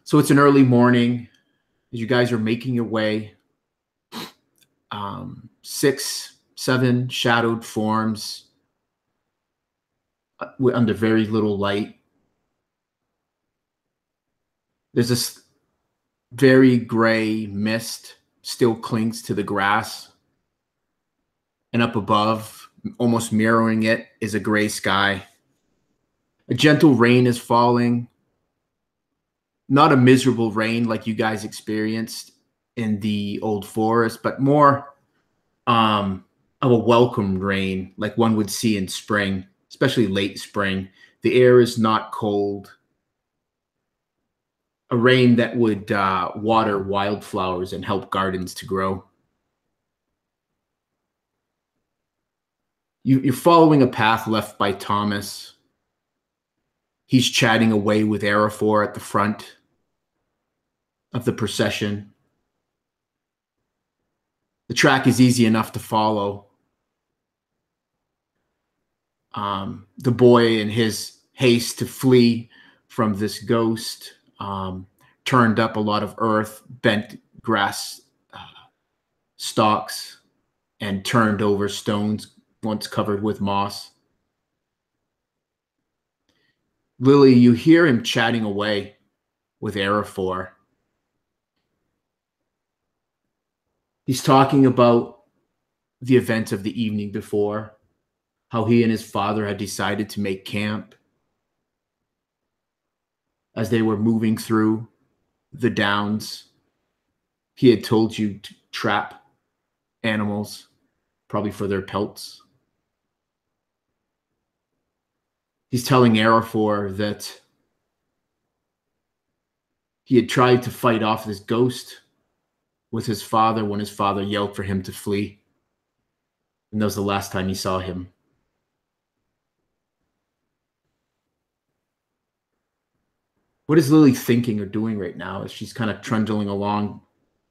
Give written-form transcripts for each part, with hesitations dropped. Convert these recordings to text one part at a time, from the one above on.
So it's an early morning as you guys are making your way. Six, seven shadowed forms under very little light. There's this very gray mist still clings to the grass. And up above, almost mirroring it, is a gray sky. A gentle rain is falling. Not a miserable rain like you guys experienced in the old forest, but more of a welcome rain like one would see in spring, especially late spring. The air is not cold. A rain that would water wildflowers and help gardens to grow. You're following a path left by Thomas. He's chatting away with Arafor at the front of the procession. The track is easy enough to follow. The boy, in his haste to flee from this ghost, turned up a lot of earth, bent grass stalks, and turned over stones once covered with moss. Lily, you hear him chatting away with Arafor. He's talking about the events of the evening before, how he and his father had decided to make camp as they were moving through the downs. He had told you to trap animals, probably for their pelts. He's telling Arafor that he had tried to fight off this ghost with his father when his father yelled for him to flee. And that was the last time he saw him. What is Lily thinking or doing right now as she's kind of trundling along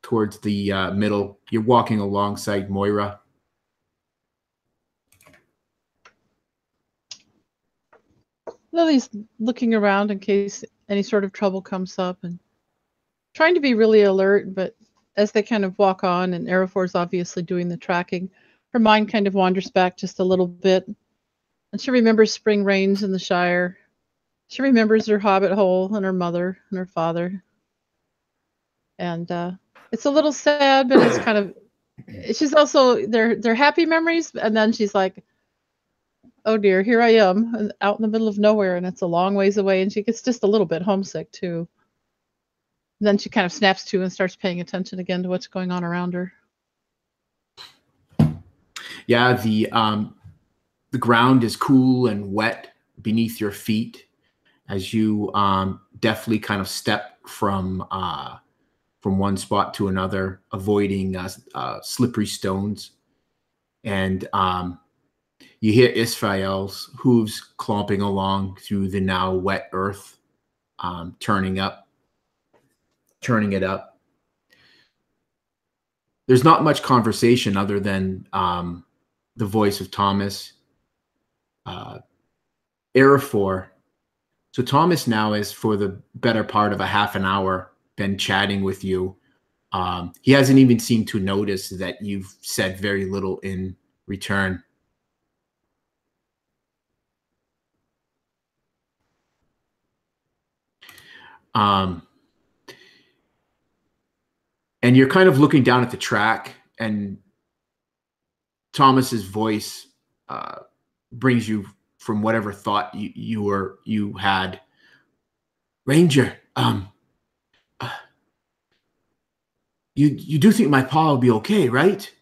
towards the middle? You're walking alongside Moira. Lily's looking around in case any sort of trouble comes up and trying to be really alert, but as they kind of walk on and Arafor's obviously doing the tracking, her mind kind of wanders back just a little bit. And she remembers spring rains in the Shire. She remembers her hobbit hole and her mother and her father. And it's a little sad, but it's kind of, she's also, they're happy memories. And then she's like, oh dear, here I am out in the middle of nowhere and it's a long ways away. And she gets just a little bit homesick too. And then she kind of snaps to and starts paying attention again to what's going on around her. Yeah, the ground is cool and wet beneath your feet as you deftly kind of step from one spot to another, avoiding slippery stones. And you hear Israel's hooves clomping along through the now wet earth, turning it up. There's not much conversation other than the voice of Thomas. Arafor. So Thomas now is, for the better part of a half an hour, been chatting with you. He hasn't even seemed to notice that you've said very little in return. And you're kind of looking down at the track, and Thomas's voice brings you from whatever thought you had. Ranger, you do think my pa will be okay, right?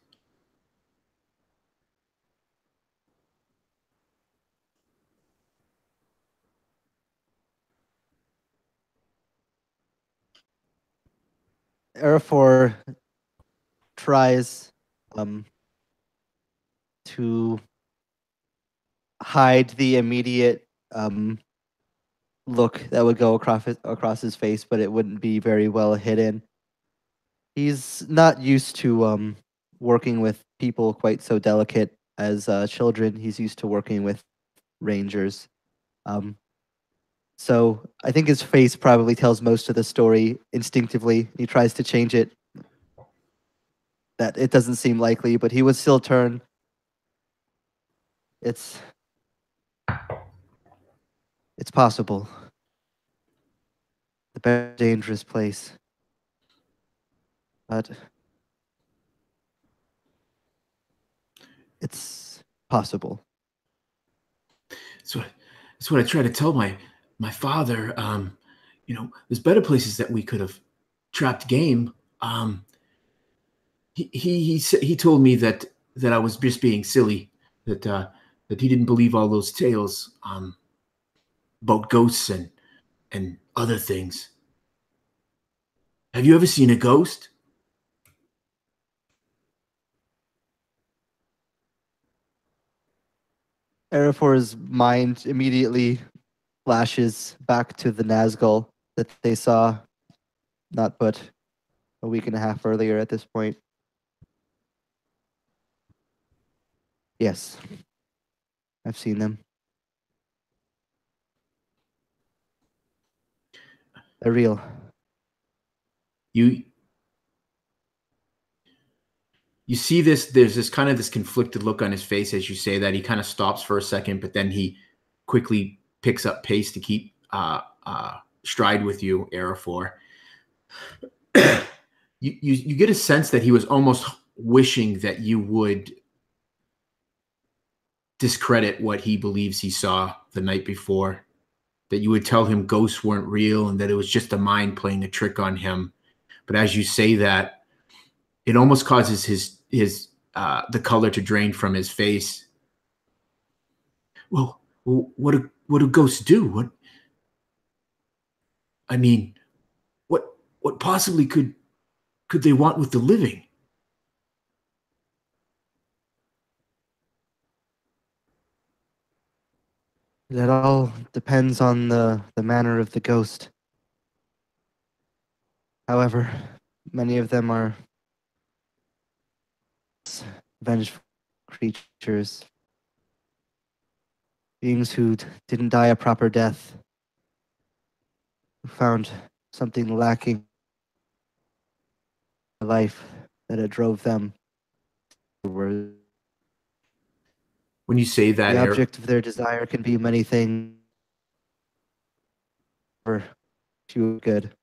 Arafor tries to hide the immediate look that would go across his face, but it wouldn't be very well hidden. He's not used to working with people quite so delicate as children. He's used to working with rangers. So I think his face probably tells most of the story instinctively. He tries to change it. That it doesn't seem likely, but he would still turn. It's possible. The very dangerous place. But it's possible. That's what I try to tell my father. There's better places that we could have trapped game. He told me that I was just being silly, that he didn't believe all those tales about ghosts and other things. Have you ever seen a ghost? Arafor's mind immediately flashes back to the Nazgul that they saw not but a week and a half earlier at this point. Yes, I've seen them. They're real. You see this, there's this kind of this conflicted look on his face as you say that. He kind of stops for a second, but then he quickly picks up pace to keep stride with you, Arafor. You get a sense that he was almost wishing that you would discredit what he believes he saw the night before, that you would tell him ghosts weren't real and that it was just a mind playing a trick on him. But as you say that, it almost causes his the color to drain from his face. Well, what do ghosts do? What possibly could they want with the living? That all depends on the manner of the ghost. However, many of them are vengeful creatures, beings who didn't die a proper death, who found something lacking in life that it drove them forward. When you say that, The object of their desire can be many things, or few good.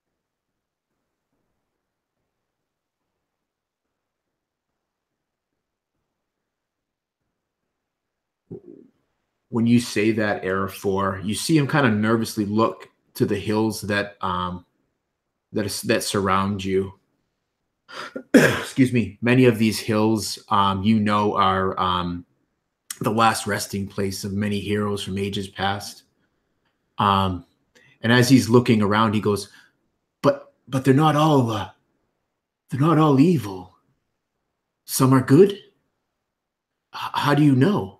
when you say that, Arafor, you see him kind of nervously look to the hills that that surround you. Excuse me. Many of these hills, are the last resting place of many heroes from ages past. And as he's looking around, he goes, "But they're not all evil. Some are good. How do you know?"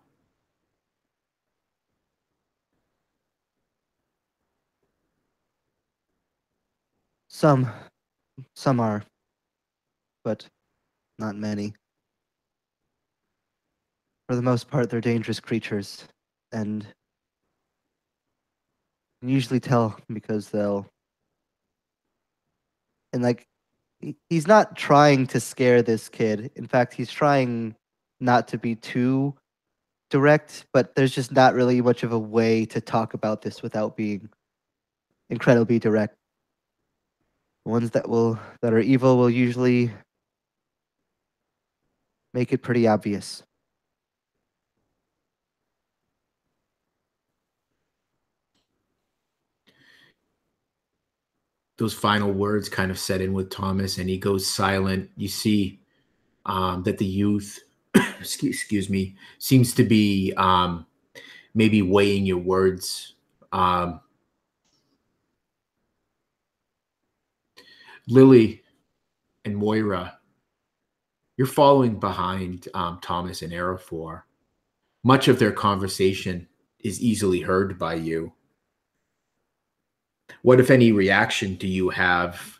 Some are, but not many. For the most part, they're dangerous creatures, and you can usually tell because they'll. And like, he's not trying to scare this kid. In fact, he's trying not to be too direct, but there's just not really much of a way to talk about this without being incredibly direct. The ones that are evil will usually make it pretty obvious. Those final words kind of set in with Thomas, and he goes silent. You see that the youth, excuse me, seems to be maybe weighing your words. Lily and Moira, you're following behind Thomas and Arafor. Much of their conversation is easily heard by you. What, if any, reaction do you have?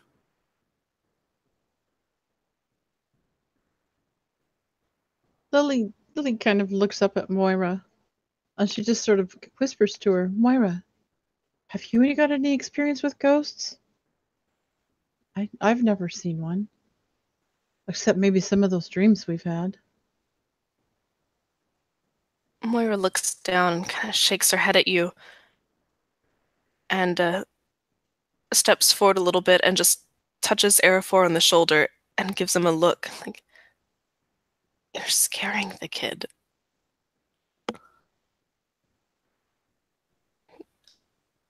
Lily kind of looks up at Moira, and she just sort of whispers to her, "Moira, Have you got any experience with ghosts? I've never seen one. Except maybe some of those dreams we've had. Moira looks down and kind of shakes her head at you and steps forward a little bit and just touches Arafor on the shoulder and gives him a look like, you're scaring the kid.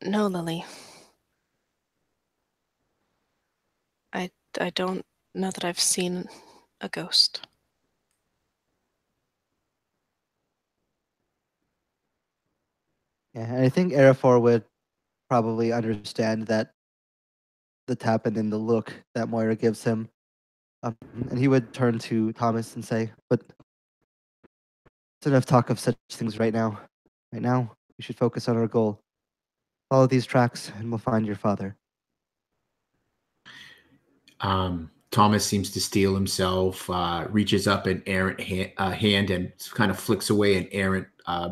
No, Lily. I don't know that I've seen a ghost. Yeah, and I think Arafor would probably understand that that's happened in the look that Moira gives him. And he would turn to Thomas and say, "But it's enough talk of such things right now. Right now, we should focus on our goal. Follow these tracks, and we'll find your father." Thomas seems to steel himself, reaches up an errant hand and kind of flicks away an errant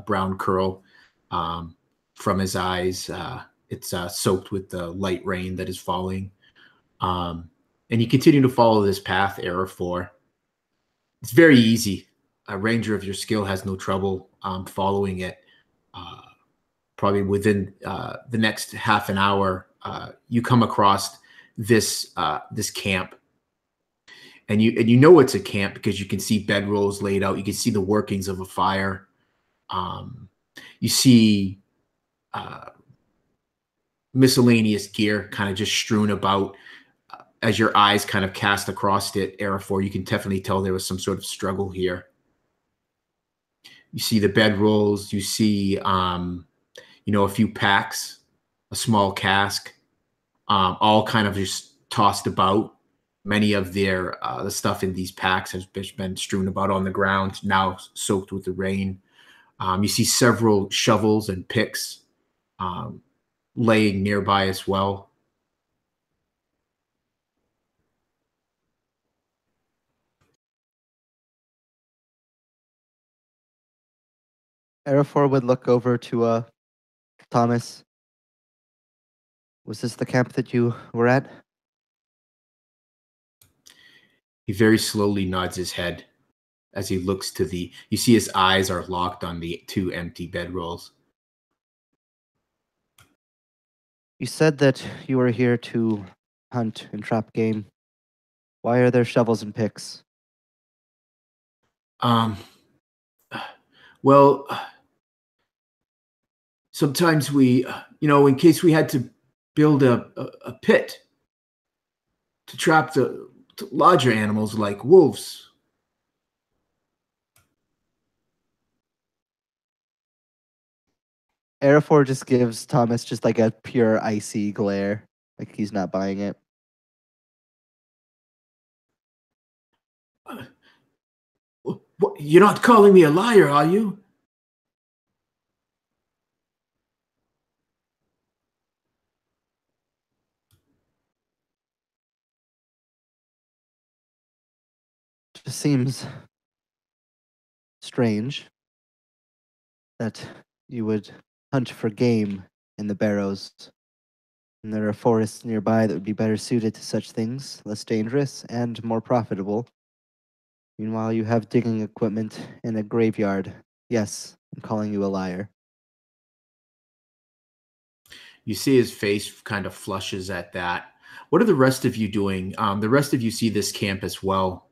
brown curl from his eyes. It's soaked with the light rain that is falling. And you continue to follow this path, Arafor. It's very easy. A ranger of your skill has no trouble following it. Probably within the next half an hour, you come across this camp. And you know it's a camp because you can see bedrolls laid out. You can see the workings of a fire. You see miscellaneous gear kind of just strewn about. As your eyes kind of cast across it, Arafor, you can definitely tell there was some sort of struggle here. You see the bedrolls. You see, a few packs, a small cask, all kind of just tossed about. Many of the stuff in these packs has been strewn about on the ground, now soaked with the rain. You see several shovels and picks laying nearby as well. Arafor would look over to Thomas. "Was this the camp that you were at?" He very slowly nods his head as he looks to you see his eyes are locked on the two empty bedrolls. "You said that you were here to hunt and trap game. Why are there shovels and picks?" Well, sometimes we, in case we had to build a pit to trap the larger animals like wolves. Arafor just gives Thomas just like a pure icy glare, like he's not buying it. What, you're not calling me a liar, are you? It just seems strange that you would hunt for game in the barrows. And there are forests nearby that would be better suited to such things, less dangerous and more profitable. Meanwhile, you have digging equipment in a graveyard. Yes, I'm calling you a liar. You see his face kind of flushes at that. What are the rest of you doing? The rest of you see this camp as well.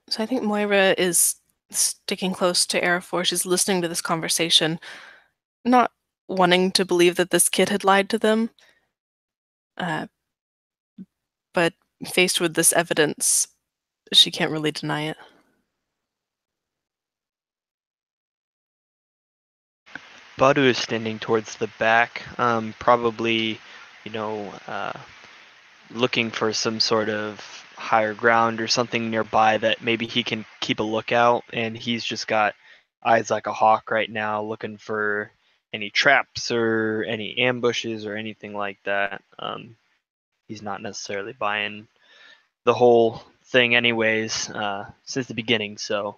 So I think Moira is sticking close to Arafor. She's listening to this conversation, not wanting to believe that this kid had lied to them, but faced with this evidence, she can't really deny it. Badu is standing towards the back, probably, looking for some sort of higher ground or something nearby that maybe he can keep a lookout, and he's just got eyes like a hawk right now, looking for any traps or any ambushes or anything like that. He's not necessarily buying the whole thing anyways, since the beginning. So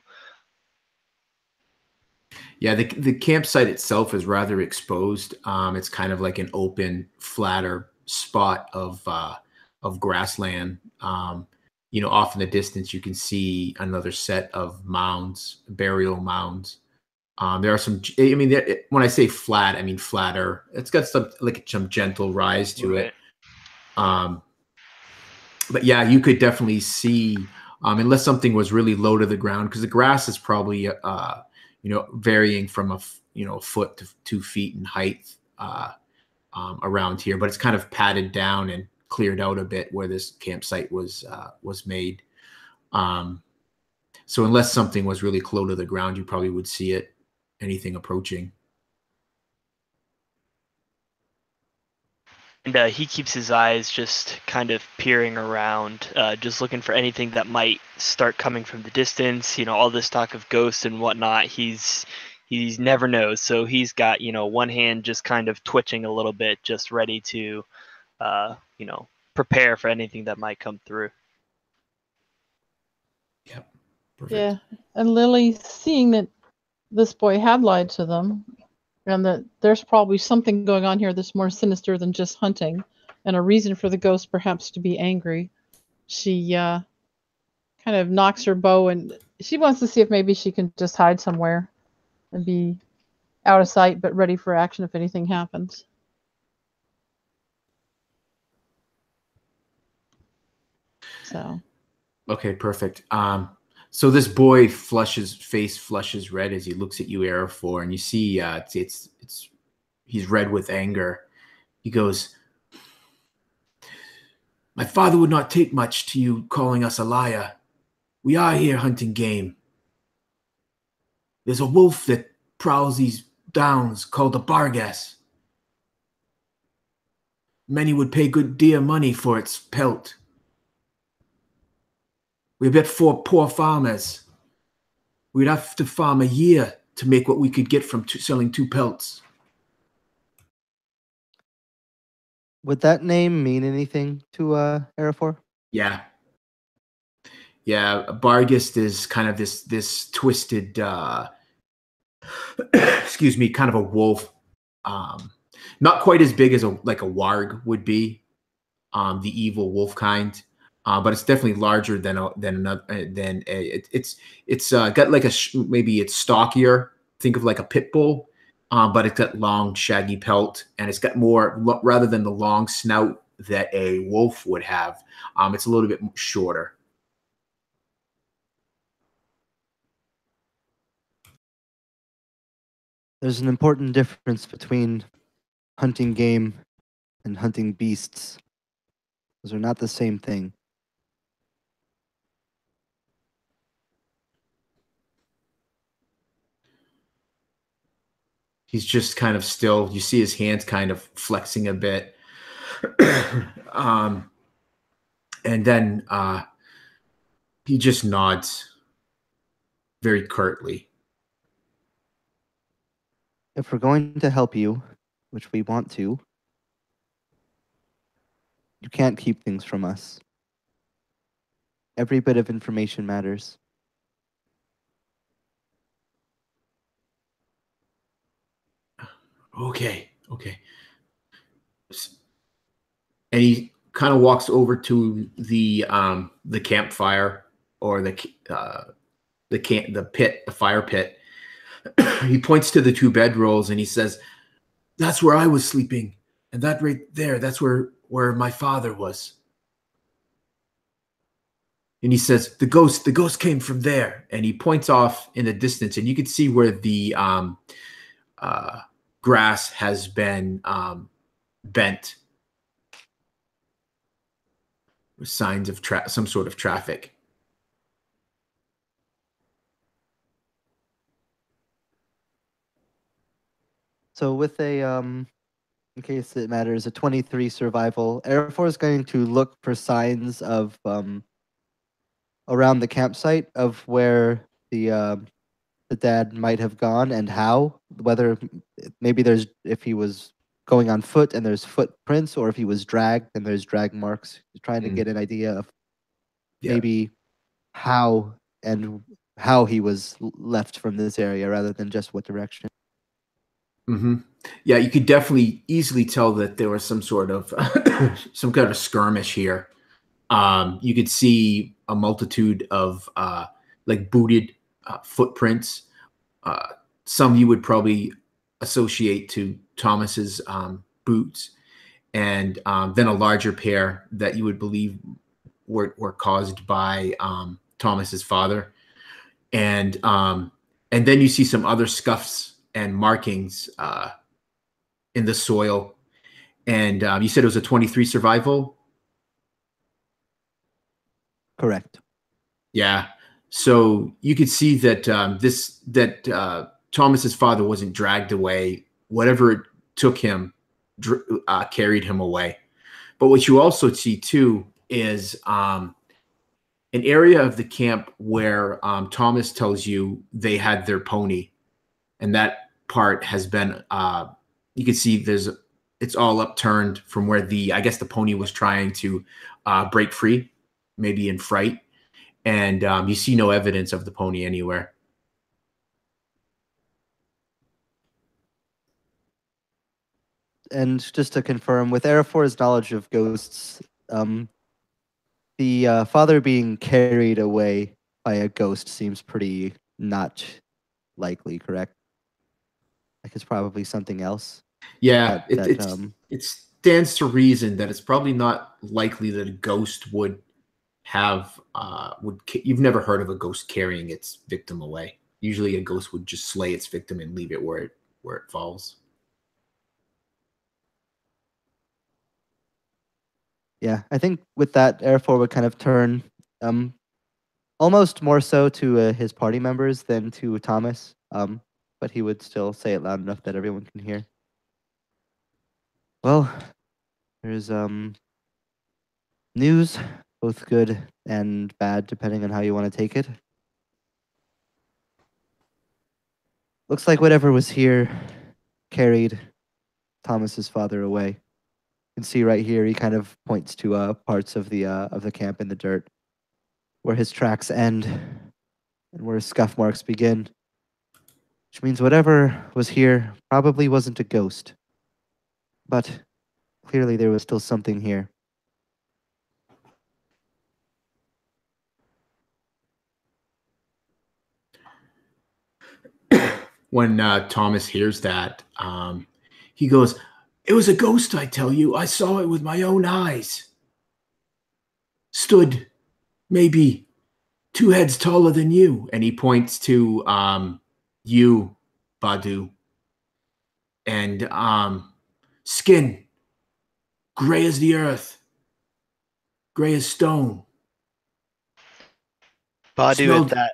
Yeah, the campsite itself is rather exposed. It's kind of like an open, flatter spot of grassland. Off in the distance, you can see another set of mounds, burial mounds. There are some. I mean, when I say flat, I mean flatter. It's got some gentle rise to it. But yeah, you could definitely see, unless something was really low to the ground, because the grass is probably varying from a foot to 2 feet in height around here, but it's kind of padded down and cleared out a bit where this campsite was made. So unless something was really close to the ground, you probably would see it, anything approaching. And he keeps his eyes just kind of peering around, just looking for anything that might start coming from the distance. All this talk of ghosts and whatnot, he's never knows. So he's got, one hand just kind of twitching a little bit, just ready to, prepare for anything that might come through. Yep. Perfect. Yeah. And Lily, seeing that this boy had lied to them, and that there's probably something going on here that's more sinister than just hunting, and a reason for the ghost perhaps to be angry, she kind of knocks her bow, and she wants to see if maybe she can just hide somewhere and be out of sight but ready for action if anything happens. So. Okay, perfect. So this boy face flushes red as he looks at you, Arafor, and you see he's red with anger. He goes, "My father would not take much to you calling us a liar. We are here hunting game. There's a wolf that prowls these downs called a bargas. Many would pay good dear money for its pelt. We're but four poor farmers. We'd have to farm a year to make what we could get from selling 2 pelts." Would that name mean anything to Arafor? Yeah. Yeah, Bargist is kind of this twisted excuse me, kind of a wolf. Not quite as big as a warg would be, the evil wolf kind. But it's definitely larger than it's got like maybe it's stockier. Think of like a pit bull, but it's got long shaggy pelt, and it's got more rather than the long snout that a wolf would have. It's a little bit shorter. There's an important difference between hunting game and hunting beasts. Those are not the same thing. He's just kind of still. You see his hands kind of flexing a bit. And then he just nods very curtly. If we're going to help you, which we want to, you can't keep things from us. Every bit of information matters. Okay. And he kind of walks over to the campfire, or the pit, the fire pit. He points to the 2 bedrolls and he says, "That's where I was sleeping, and that right there, that's where my father was." And he says, the ghost came from there." And he points off in the distance, and you can see where the grass has been bent, with signs of some sort of traffic. So with a in case it matters, a 23 survival, Arafor is going to look for signs of around the campsite of where the the dad might have gone and how. Whether maybe if he was going on foot and there's footprints, or if he was dragged and there's drag marks. He's trying to get an idea of maybe how and how he was left from this area rather than just what direction. Yeah, you could definitely easily tell that there was some sort of some kind of skirmish here. You could see a multitude of like booted footprints. Some you would probably associate to Thomas's boots, and then a larger pair that you would believe were caused by Thomas's father, and then you see some other scuffs and markings in the soil. And you said it was a 23 survival. Correct. Yeah. So you could see that Thomas's father wasn't dragged away. Whatever it took him carried him away. But what you also see too is an area of the camp where Thomas tells you they had their pony, and that part has been you can see it's all upturned from where I guess the pony was trying to break free, maybe in fright. And you see no evidence of the pony anywhere. And just to confirm, with Arafor's knowledge of ghosts, the father being carried away by a ghost seems pretty not likely, correct? Like it's probably something else. Yeah, it stands to reason that it's probably not likely that a ghost would have you've never heard of a ghost carrying its victim away. Usually a ghost would just slay its victim and leave it where it falls. Yeah, I think with that, Arafor would kind of turn almost more so to his party members than to Thomas, but he would still say it loud enough that everyone can hear. Well, there's news, both good and bad, depending on how you want to take it. Looks like whatever was here carried Thomas's father away. You can see right here, he kind of points to parts of the camp in the dirt, where his tracks end and where his scuff marks begin. Which means whatever was here probably wasn't a ghost. But clearly there was still something here. When Thomas hears that, he goes, "It was a ghost, I tell you. I saw it with my own eyes. Stood maybe 2 heads taller than you." And he points to you, Badu. And skin, gray as the earth, gray as stone. Badu at that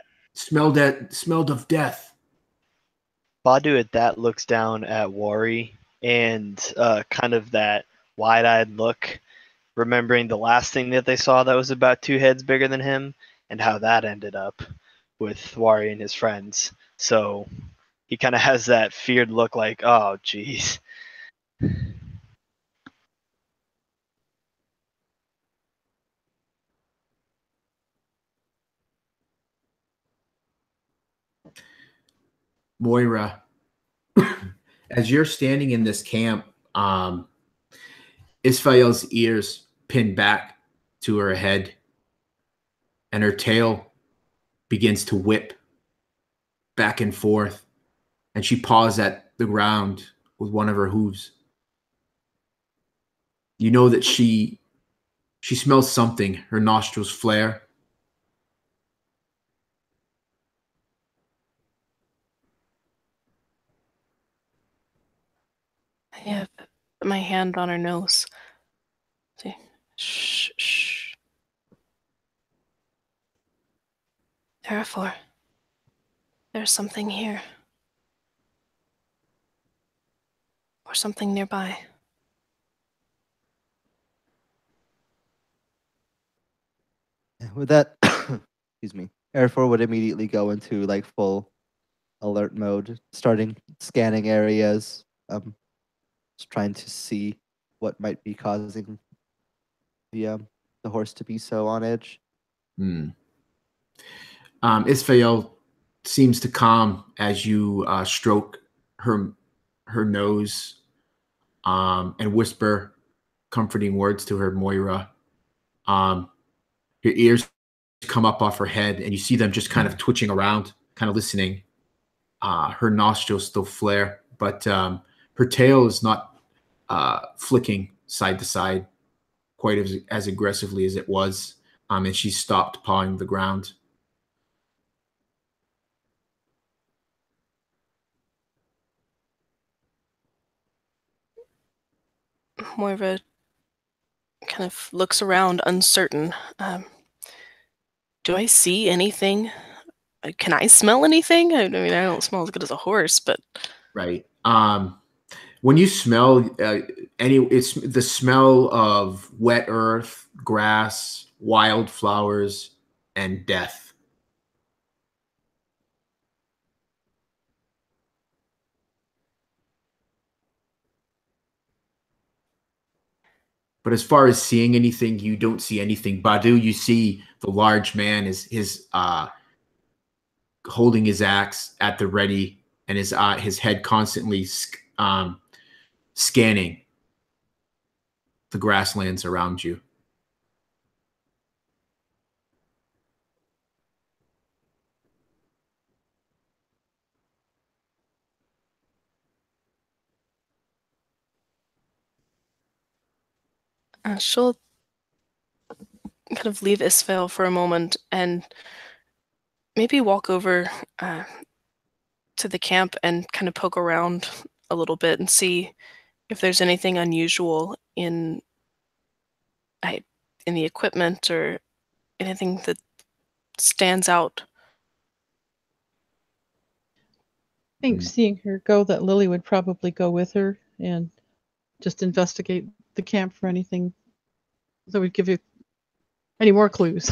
smelled of death. Badu at that looks down at Wari and kind of that wide-eyed look, remembering the last thing that they saw that was about 2 heads bigger than him and how that ended up with Wari and his friends. So he kind of has that feared look like, oh, geez. Moira, as you're standing in this camp, Isfael's ears pin back to her head, and her tail begins to whip back and forth, and she paws at the ground with one of her hooves. You know that she smells something. Her nostrils flare. I have my hand on her nose. See, shh, shh. Therefore, there's something here. Or something nearby. With that, excuse me, Arafor would immediately go into like full alert mode, starting scanning areas, just trying to see what might be causing the horse to be so on edge. Isfael seems to calm as you stroke her nose and whisper comforting words to her, Moira. Your ears come up off her head, and you see them just kind of twitching around, kind of listening. Her nostrils still flare, but her tail is not flicking side to side quite as aggressively as it was, and she stopped pawing the ground. Moira kind of looks around, uncertain. Do I see anything? Can I smell anything? I mean, I don't smell as good as a horse, but... Right. When you smell it's the smell of wet earth, grass, wildflowers, and death. But as far as seeing anything, you don't see anything. Badu, you see the large man is holding his axe at the ready, and his head constantly scanning the grasslands around you. She'll kind of leave Isfael for a moment and maybe walk over to the camp and kind of poke around a little bit and see if there's anything unusual in the equipment or anything that stands out. I think seeing her go, that Lily would probably go with her and just investigate the camp for anything that would give you any more clues.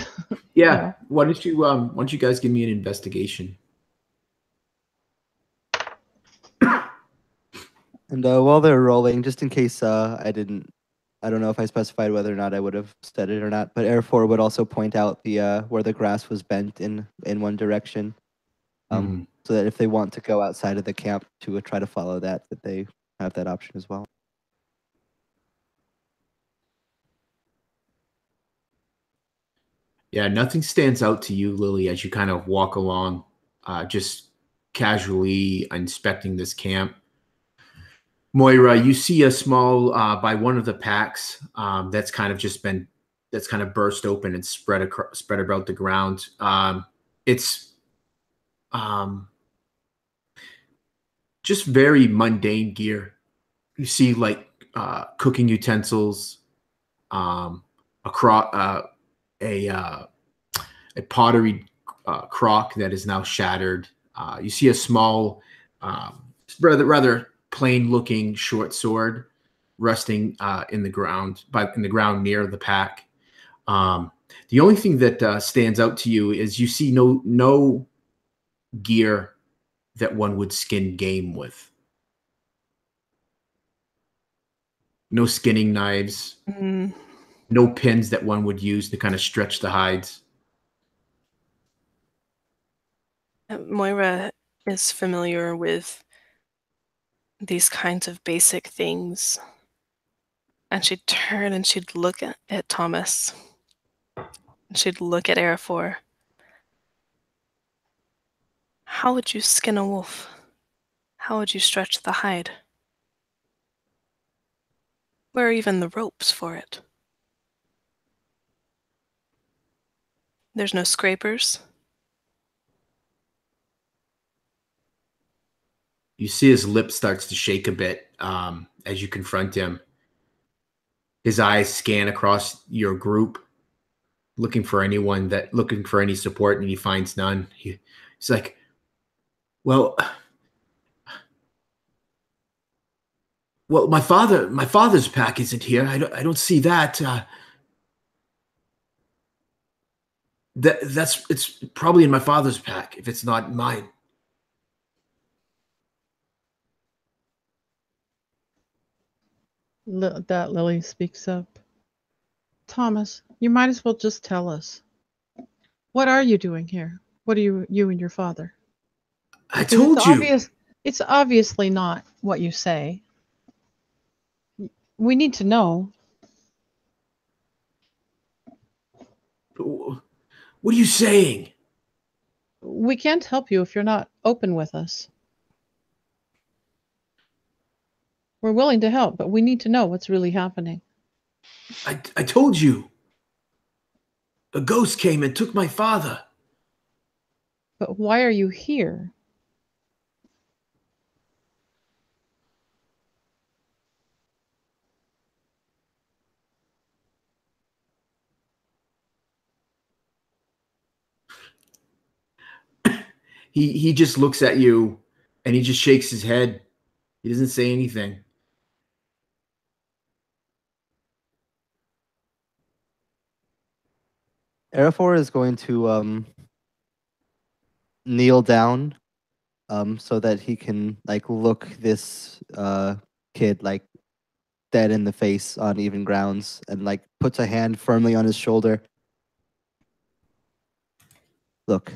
Yeah. Yeah. Why don't you guys give me an investigation? And while they're rolling, just in case I don't know if I specified whether or not I would have said it or not, but Air 4 would also point out the where the grass was bent in one direction, so that if they want to go outside of the camp to try to follow that they have that option as well. Yeah, nothing stands out to you, Lily, as you kind of walk along, just casually inspecting this camp. Moira, you see a small, by one of the packs that's kind of burst open and spread about the ground. It's just very mundane gear. You see like cooking utensils, a pottery crock that is now shattered. You see a small, rather plain-looking short sword resting in the ground near the pack. The only thing that stands out to you is you see no gear that one would skin game with. No skinning knives. No pins that one would use to kind of stretch the hides. Moira is familiar with these kinds of basic things. And she'd turn and she'd look at Thomas. And she'd look at Arafor. How would you skin a wolf? How would you stretch the hide? Where are even the ropes for it? There's no scrapers. You see his lip starts to shake a bit as you confront him. His eyes scan across your group, looking for any support, and he finds none. He's like, well, my father's pack isn't here. I don't see that. It's probably in my father's pack if it's not mine. that Lily speaks up. Thomas, you might as well just tell us. What are you doing here? What are you and your father? I 'Cause told you. It's obviously not what you say. We need to know. What are you saying? We can't help you if you're not open with us. We're willing to help, but we need to know what's really happening. I told you. A ghost came and took my father. But why are you here? He just looks at you and he just shakes his head. He doesn't say anything. Arafor is going to kneel down so that he can like look this kid like dead in the face on even grounds and like puts a hand firmly on his shoulder. Look,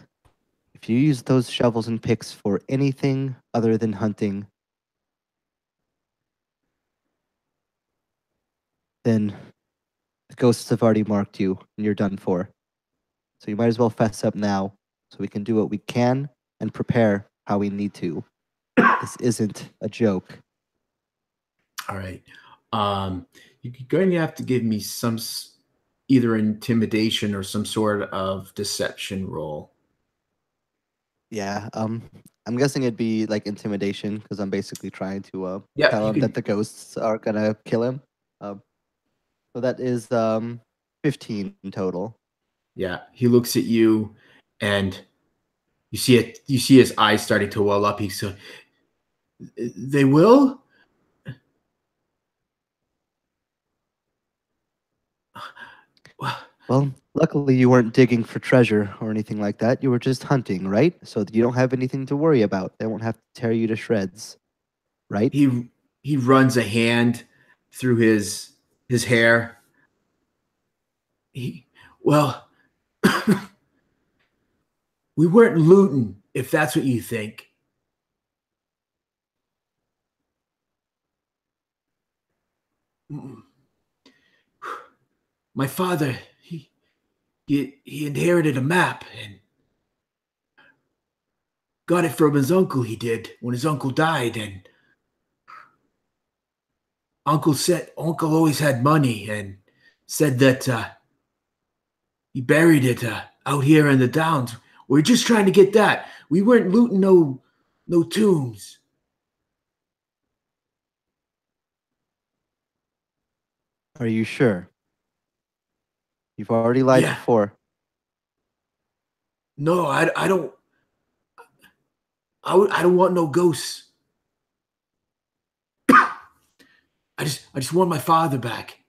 if you use those shovels and picks for anything other than hunting, then the ghosts have already marked you and you're done for. So you might as well fess up now so we can do what we can and prepare how we need to. This isn't a joke. All right. You're going to have to give me some either intimidation or some sort of deception roll. Yeah, I'm guessing it'd be like intimidation because I'm basically trying to Yeah, tell you him can- that the ghosts are gonna kill him. So that is 15 in total. Yeah, he looks at you, and you see it. You see his eyes starting to well up. He said, "They will." Well, luckily you weren't digging for treasure or anything like that. You were just hunting, right? So you don't have anything to worry about. They won't have to tear you to shreds, right? He runs a hand through his hair. Well, we weren't looting, if that's what you think. My father, he inherited a map and got it from his uncle. He did when his uncle died, and uncle always had money and said that he buried it out here in the downs. We're just trying to get that. We weren't looting no tombs. Are you sure? You've already lied Yeah. before. No, I don't. I don't want no ghosts. I just want my father back.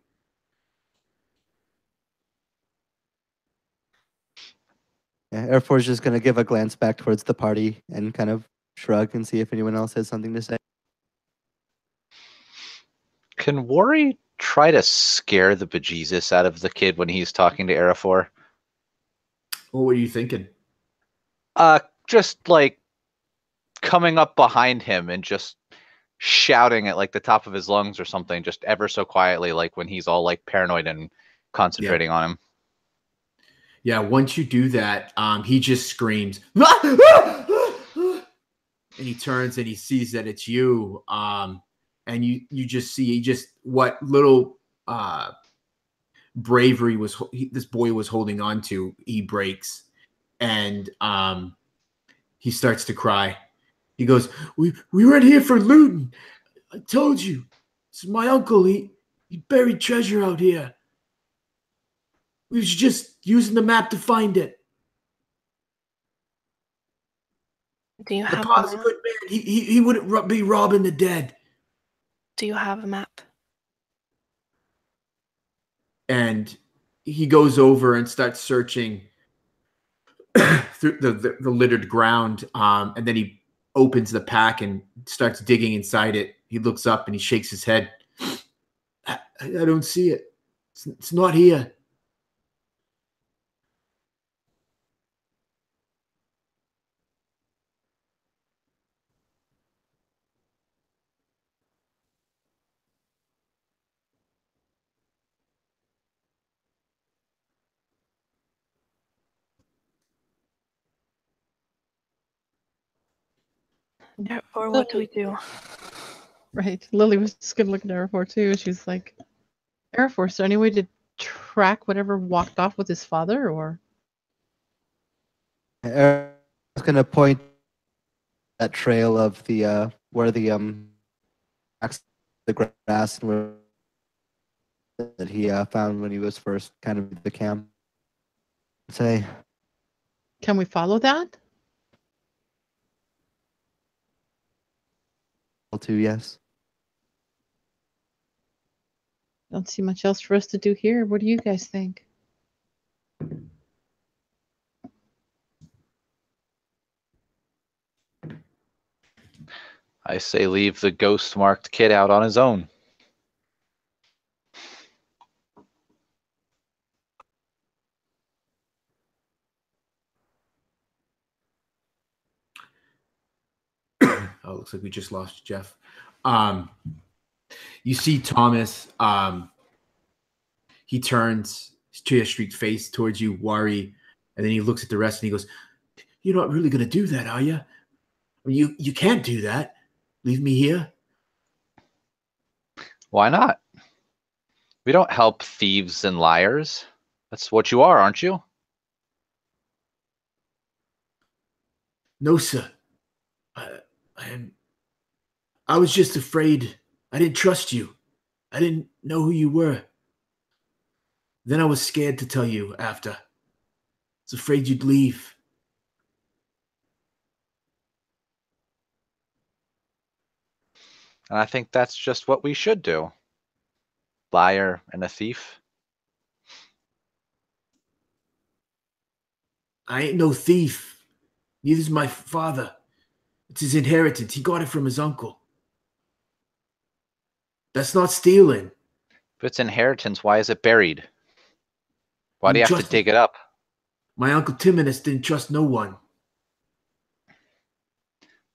Yeah, Air Force is just gonna give a glance back towards the party and kind of shrug and see if anyone else has something to say. Can Worry try to scare the bejesus out of the kid when he's talking to Arafor? What were you thinking? Just like coming up behind him and just shouting at like the top of his lungs or something, just ever so quietly, like when he's all like paranoid and concentrating on him. Yeah, once you do that, he just screams. And he turns and he sees that it's you. And you just see just what little bravery this boy was holding on to. He breaks, and he starts to cry. He goes, "We weren't here for looting. I told you, it's my uncle. He buried treasure out here. We was just using the map to find it. Do you My have a father's a map? good man. He wouldn't be robbing the dead." Do you have a map? And he goes over and starts searching through the littered ground, and then he opens the pack and starts digging inside it. He looks up and he shakes his head. I don't see it. It's not here. Or what do we do? Right. Lily was just gonna look at Arafor too. She's like, Arafor, is there any way to track whatever walked off with his father, or? I was gonna point that trail of the where the the grass and where that he found when he was first kind of the camp. Say, Can we follow that? to yes. Don't see much else for us to do here. What do you guys think? I say leave the ghost-marked kid out on his own. Oh, looks like we just lost Jeff. You see Thomas. He turns his tear-streaked face towards you, worry, and then he looks at the rest and he goes, "You're not really going to do that, are you? I mean, you can't do that. Leave me here." Why not? We don't help thieves and liars. That's what you are, aren't you? No, sir. I was just afraid. I didn't trust you. I didn't know who you were. Then I was scared to tell you after. I was afraid you'd leave. And I think that's just what we should do. Liar and a thief. I ain't no thief. Neither's my father. It's his inheritance. He got it from his uncle. That's not stealing. If it's inheritance, why is it buried? Why do you have to dig it up? My uncle Timonus didn't trust no one.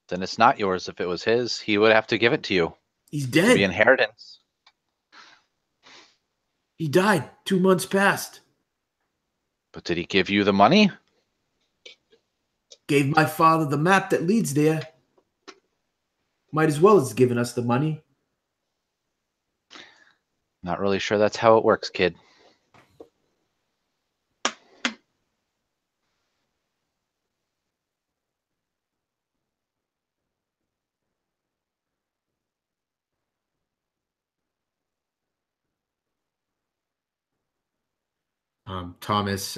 Then it's not yours. If it was his, he would have to give it to you. He's To be dead. inheritance. He died 2 months past. But did he give you the money? Gave my father the map that leads there. Might as well as giving us the money. Not really sure that's how it works, kid. Thomas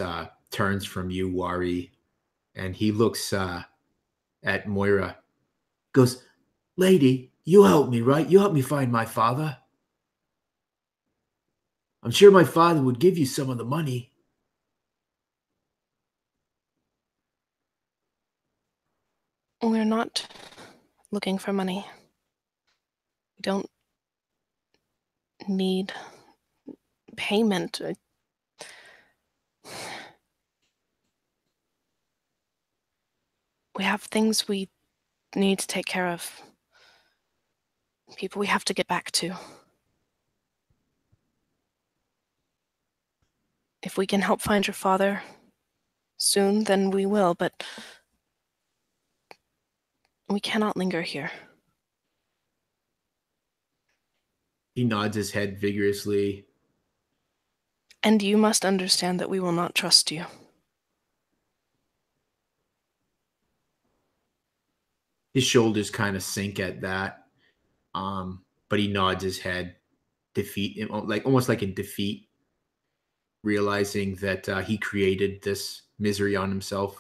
turns from you, Wari, and he looks at Moira. Goes, "Lady, you help me, right? You help me find my father. I'm sure my father would give you some of the money." We're not looking for money. We don't need payment. We have things we need to take care of. People we have to get back to. If we can help find your father soon, then we will, but we cannot linger here. He nods his head vigorously. And you must understand that we will not trust you. His shoulders kind of sink at that, but he nods his head, defeat, like almost like in defeat, realizing that he created this misery on himself.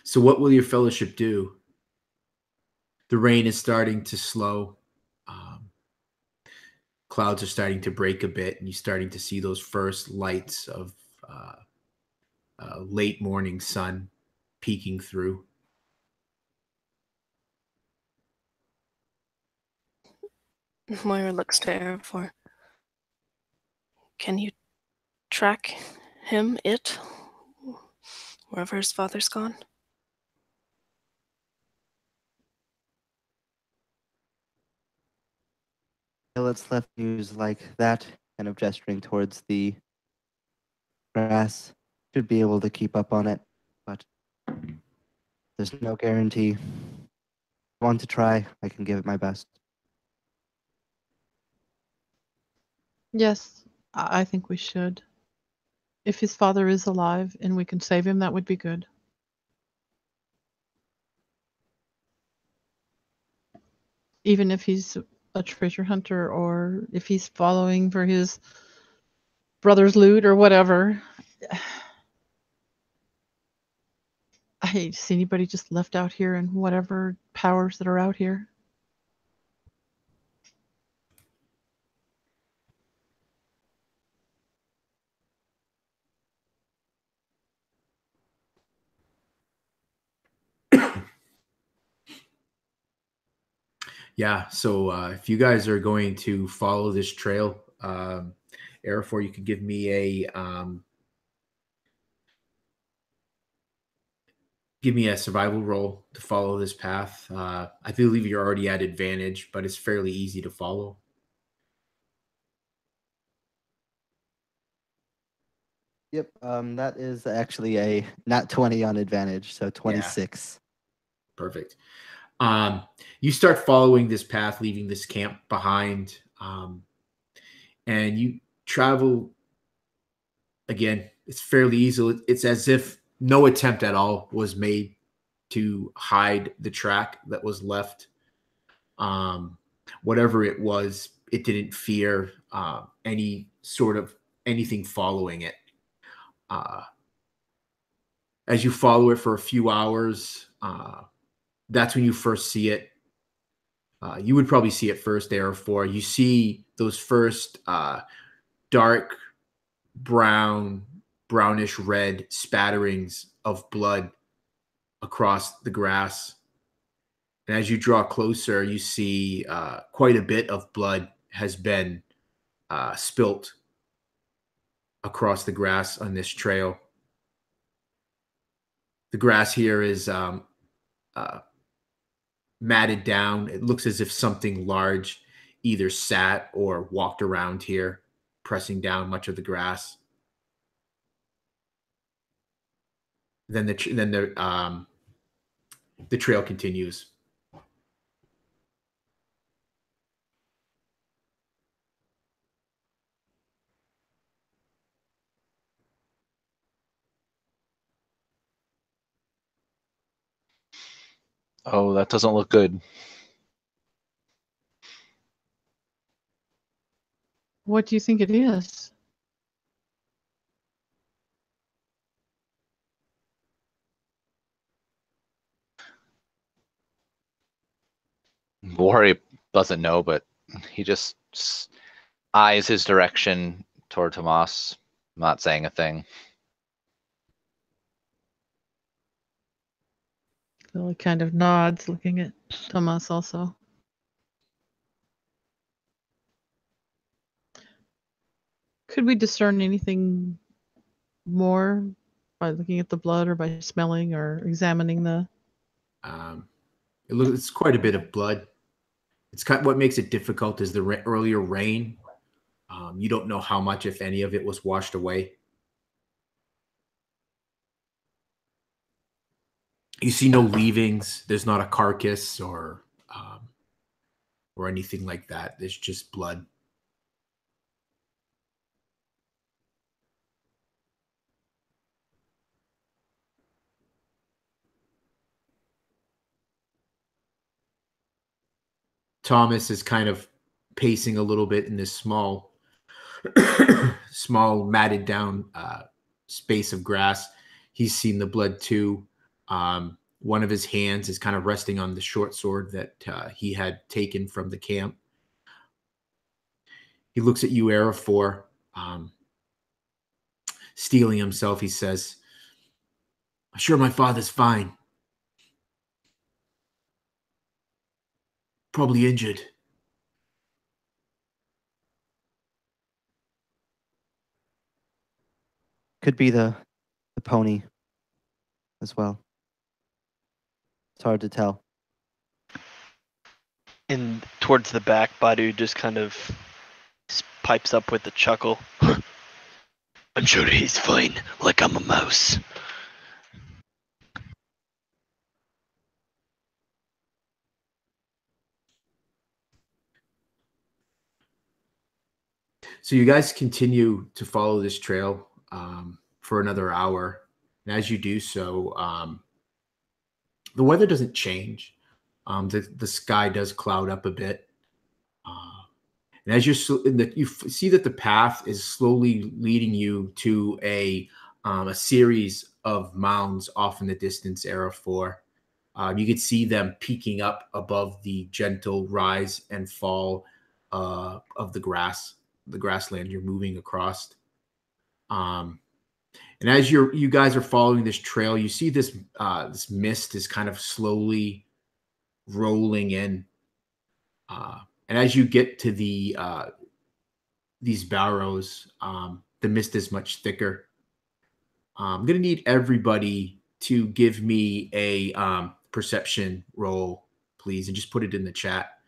So what will your fellowship do? The rain is starting to slow. Clouds are starting to break a bit, and you're starting to see those first lights of late morning sun peeking through. Moira looks to Arafor. Can you track him, wherever his father's gone? Let's left use like that, kind of gesturing towards the grass. Should be able to keep up on it, but there's no guarantee. I want to try. I can give it my best. Yes, I think we should. If his father is alive and we can save him, that would be good. Even if he's a treasure hunter or if he's following for his brother's loot or whatever. I hate to see anybody just left out here and whatever powers that are out here. Yeah, so if you guys are going to follow this trail, Arafor, you could give me a survival roll to follow this path. I believe you're already at advantage, but it's fairly easy to follow. Yep, that is actually a nat 20 on advantage, so 26. Yeah. Perfect. You start following this path, leaving this camp behind, and you travel again. It's fairly easy. It's as if no attempt at all was made to hide the track that was left. Whatever it was, it didn't fear any sort of anything following it. As you follow it for a few hours, that's when you first see it. You would probably see it first there, for you see those first dark brownish red spatterings of blood across the grass. And as you draw closer, you see quite a bit of blood has been spilt across the grass on this trail. The grass here is matted down. It looks as if something large either sat or walked around here, pressing down much of the grass. Then the trail continues. Oh, that doesn't look good. What do you think it is? Warry doesn't know, but he just eyes his direction toward Tomas, not saying a thing. Lily kind of nods, looking at Thomas also. Could we discern anything more by looking at the blood or by smelling or examining the... It's quite a bit of blood. It's kind of, what makes it difficult is the earlier rain. You don't know how much, if any, of it was washed away. You see no leavings. There's not a carcass or anything like that. There's just blood. Thomas is kind of pacing a little bit in this small matted down space of grass. He's seen the blood too. One of his hands is kind of resting on the short sword that he had taken from the camp. He looks at you, Arafor. Steeling himself, he says, "I'm sure my father's fine. Probably injured." Could be the pony as well. It's hard to tell. And towards the back, Badu just kind of pipes up with a chuckle. "I'm sure he's fine, like I'm a mouse." So you guys continue to follow this trail for another hour. And as you do so, the weather doesn't change. The sky does cloud up a bit. And as you see that the path is slowly leading you to a series of mounds off in the distance, Era 4. You could see them peeking up above the gentle rise and fall of the grassland you're moving across. And as you guys are following this trail, you see this mist is kind of slowly rolling in. And as you get to these barrows, the mist is much thicker. I'm going to need everybody to give me a perception roll, please, and just put it in the chat.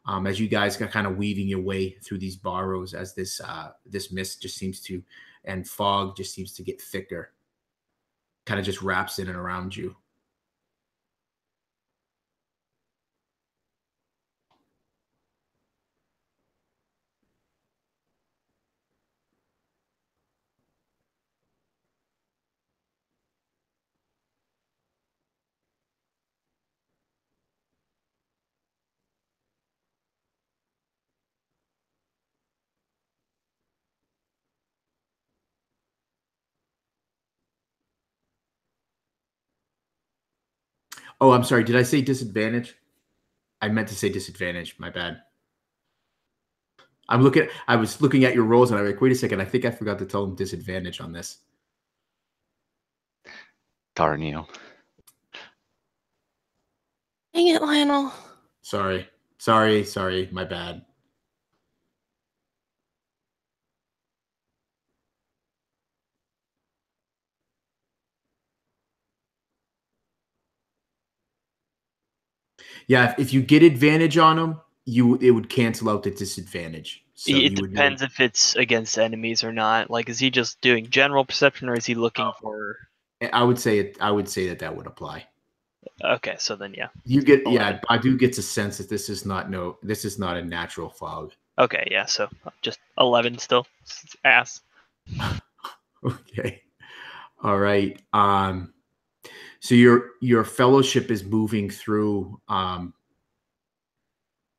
As you guys are kind of weaving your way through these barrows, as this mist just seems to, and fog just seems to get thicker, kind of just wraps in and around you. Oh, I'm sorry. Did I say disadvantage? I meant to say disadvantage. My bad. I was looking at your rolls and I'm like, wait a second. I think I forgot to tell them disadvantage on this. Darn you. Dang it, Lionel. Sorry. My bad. Yeah, if you get advantage on them, it would cancel out the disadvantage. So It depends if it's against enemies or not. Like, is he just doing general perception, or is he looking for? I would say that would apply. Okay, so then yeah. You get 11. Badu gets a sense that this is not a natural fog. Okay, yeah. So just 11 still. It's ass. Okay. All right. So your fellowship is moving through.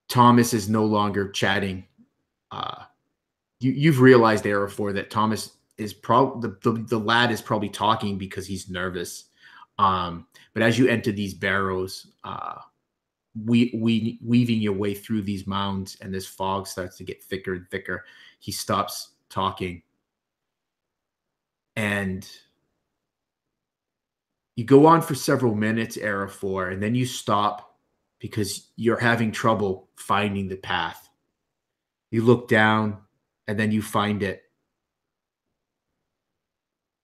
Thomas is no longer chatting. You've realized, Arafor, that Thomas is the lad is probably talking because he's nervous. But as you enter these barrows, weaving your way through these mounds, and this fog starts to get thicker and thicker, he stops talking, and you go on for several minutes, Arafor, and then you stop because you're having trouble finding the path. You look down, and then you find it.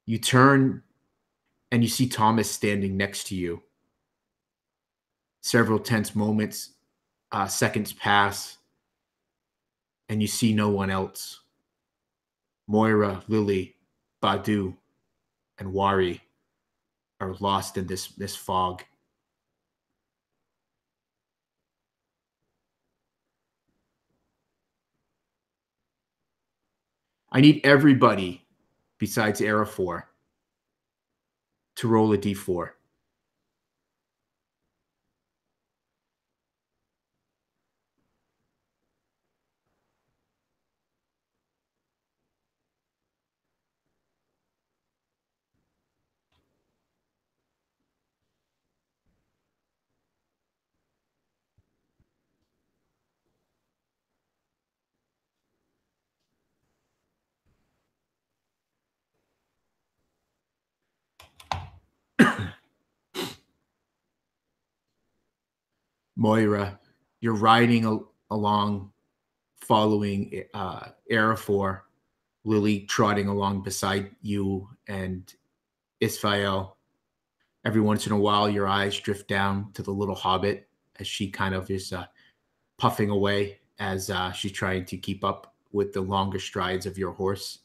You turn, and you see Thomas standing next to you. Several tense moments, seconds pass, and you see no one else. Moira, Lily, Badu, and Wari are lost in this fog. I need everybody besides Arafor to roll a d4. Moira, you're riding along, following Arafor, Lily trotting along beside you, and Isfael. Every once in a while, your eyes drift down to the little hobbit as she kind of is puffing away as she's trying to keep up with the longer strides of your horse.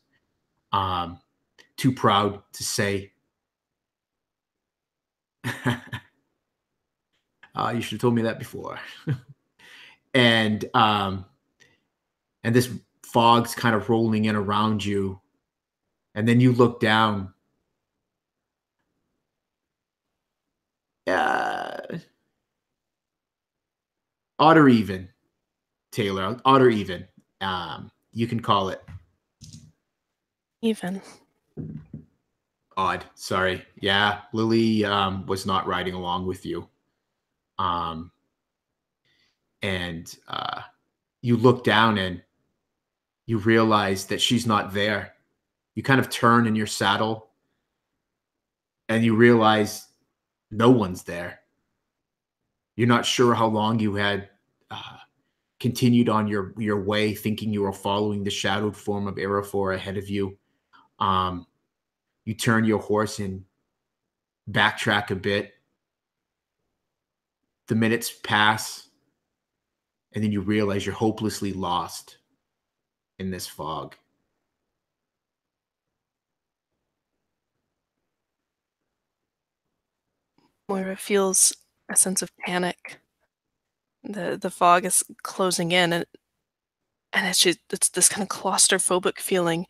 Too proud to say. You should have told me that before. and this fog's kind of rolling in around you, and then you look down. Odd or even, Taylor. Odd or even. You can call it Even. odd. Sorry. Yeah, Lily was not riding along with you. And you look down and you realize that she's not there. You kind of turn in your saddle and you realize no one's there. You're not sure how long you had continued on your way, thinking you were following the shadowed form of Arafor ahead of you. You turn your horse and backtrack a bit. The minutes pass, and then you realize you're hopelessly lost in this fog. Moira feels a sense of panic. The fog is closing in, and it's this kind of claustrophobic feeling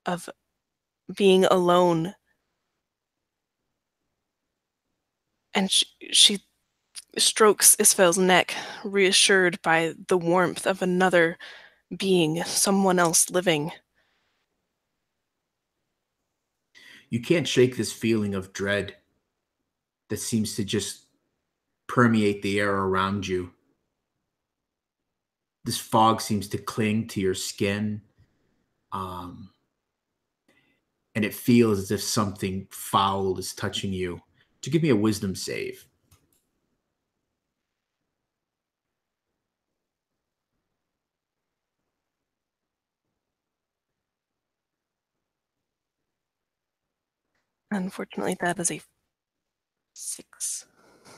of being alone. And she strokes Isfael's neck, reassured by the warmth of another being, someone else living. You can't shake this feeling of dread that seems to just permeate the air around you. This fog seems to cling to your skin, and it feels as if something foul is touching you. To give me a wisdom save. Unfortunately, that is a 6.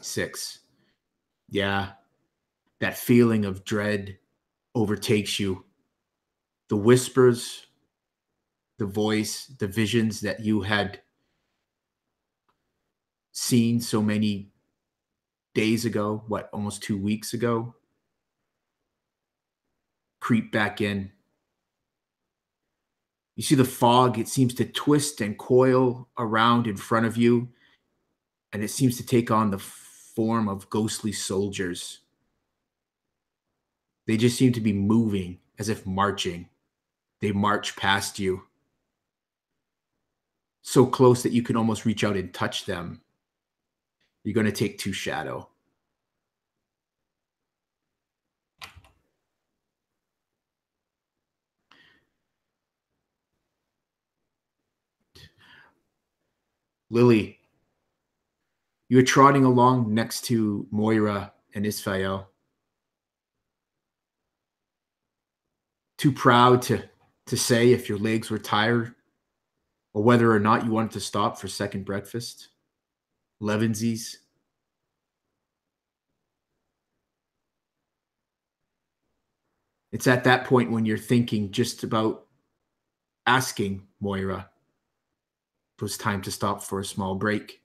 6. Yeah, that feeling of dread overtakes you. The whispers, the voice, the visions that you had seen so many days ago, almost 2 weeks ago, creep back in. You see the fog, it seems to twist and coil around in front of you, and it seems to take on the form of ghostly soldiers. They just seem to be moving as if marching. They march past you, so close that you can almost reach out and touch them. You're going to take 2 shadow. Lily, you are trotting along next to Moira and Isfael. Too proud to say if your legs were tired or whether or not you wanted to stop for second breakfast. Levensies. It's at that point when you're thinking just about asking Moira if it was time to stop for a small break.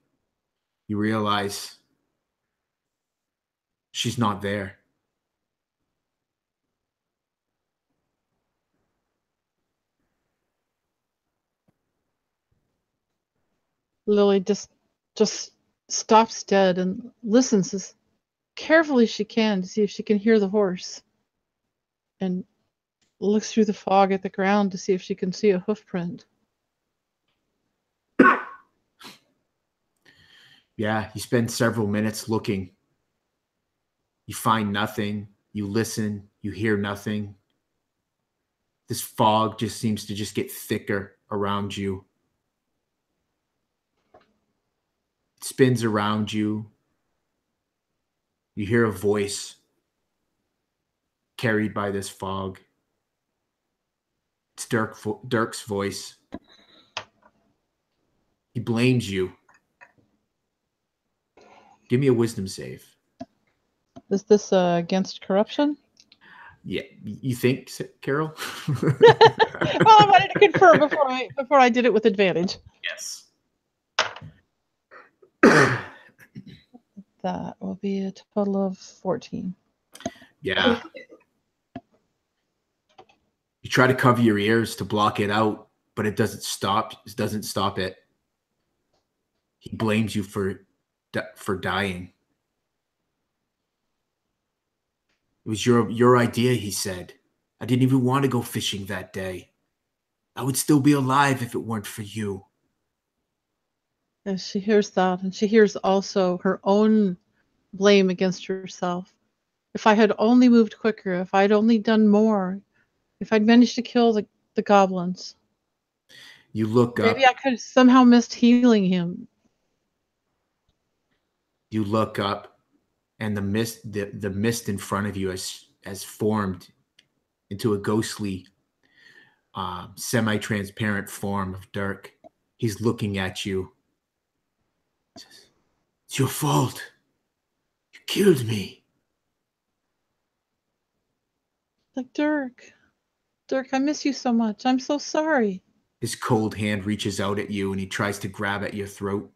You realize she's not there. Lily just stops dead and listens as carefully as she can to see if she can hear the horse, and looks through the fog at the ground to see if she can see a hoof print. Yeah, you spend several minutes looking. You find nothing. You listen. You hear nothing. This fog just seems to just get thicker around you. It spins around you. You hear a voice carried by this fog. It's Dirk's voice. He blames you. Give me a wisdom save. Is this against corruption? Yeah, you think, Carol? Well, I wanted to confirm before I did it with advantage. Yes. That will be a total of 14. Yeah. You try to cover your ears to block it out, but it doesn't stop. It doesn't stop it. He blames you for dying. It was your idea, he said. I didn't even want to go fishing that day. I would still be alive if it weren't for you. And she hears that, and she hears also her own blame against herself. If I had only moved quicker, if I'd only done more, if I'd managed to kill the goblins. You look up. Maybe I could have somehow missed healing him. You look up, and the mist in front of you has formed into a ghostly, semi-transparent form of Dirk. He's looking at you. He says, "It's your fault. You killed me." Like, Dirk, I miss you so much. I'm so sorry. His cold hand reaches out at you, and he tries to grab at your throat.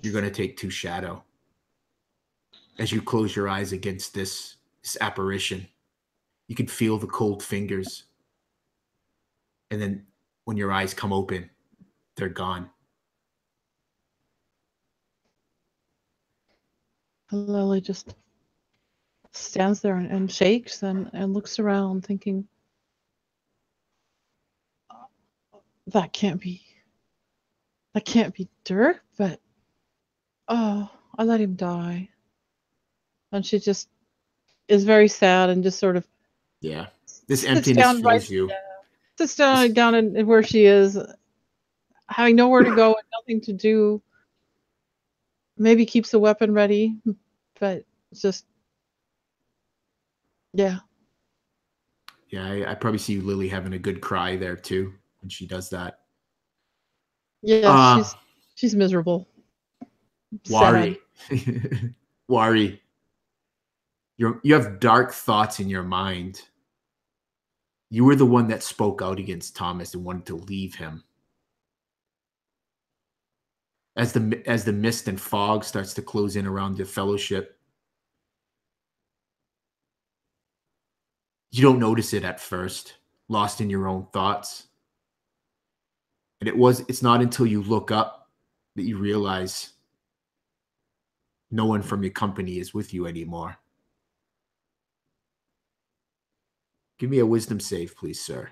You're going to take 2 shadow. As you close your eyes against this apparition, you can feel the cold fingers. And then when your eyes come open, they're gone. Lily just stands there and shakes and looks around thinking, that can't be Dirk, but oh, I let him die. And she just is very sad and just sort of this emptiness fills you. Sits down in where she is, having nowhere to go and nothing to do. Maybe keeps a weapon ready, but it's just yeah. I probably see Lily having a good cry there too when she does that. Yeah, she's miserable. Wari. Wari. You have dark thoughts in your mind. You were the one that spoke out against Thomas and wanted to leave him. As the mist and fog starts to close in around the fellowship, you don't notice it at first, lost in your own thoughts. And it's not until you look up that you realize no one from your company is with you anymore. Give me a wisdom save, please, sir.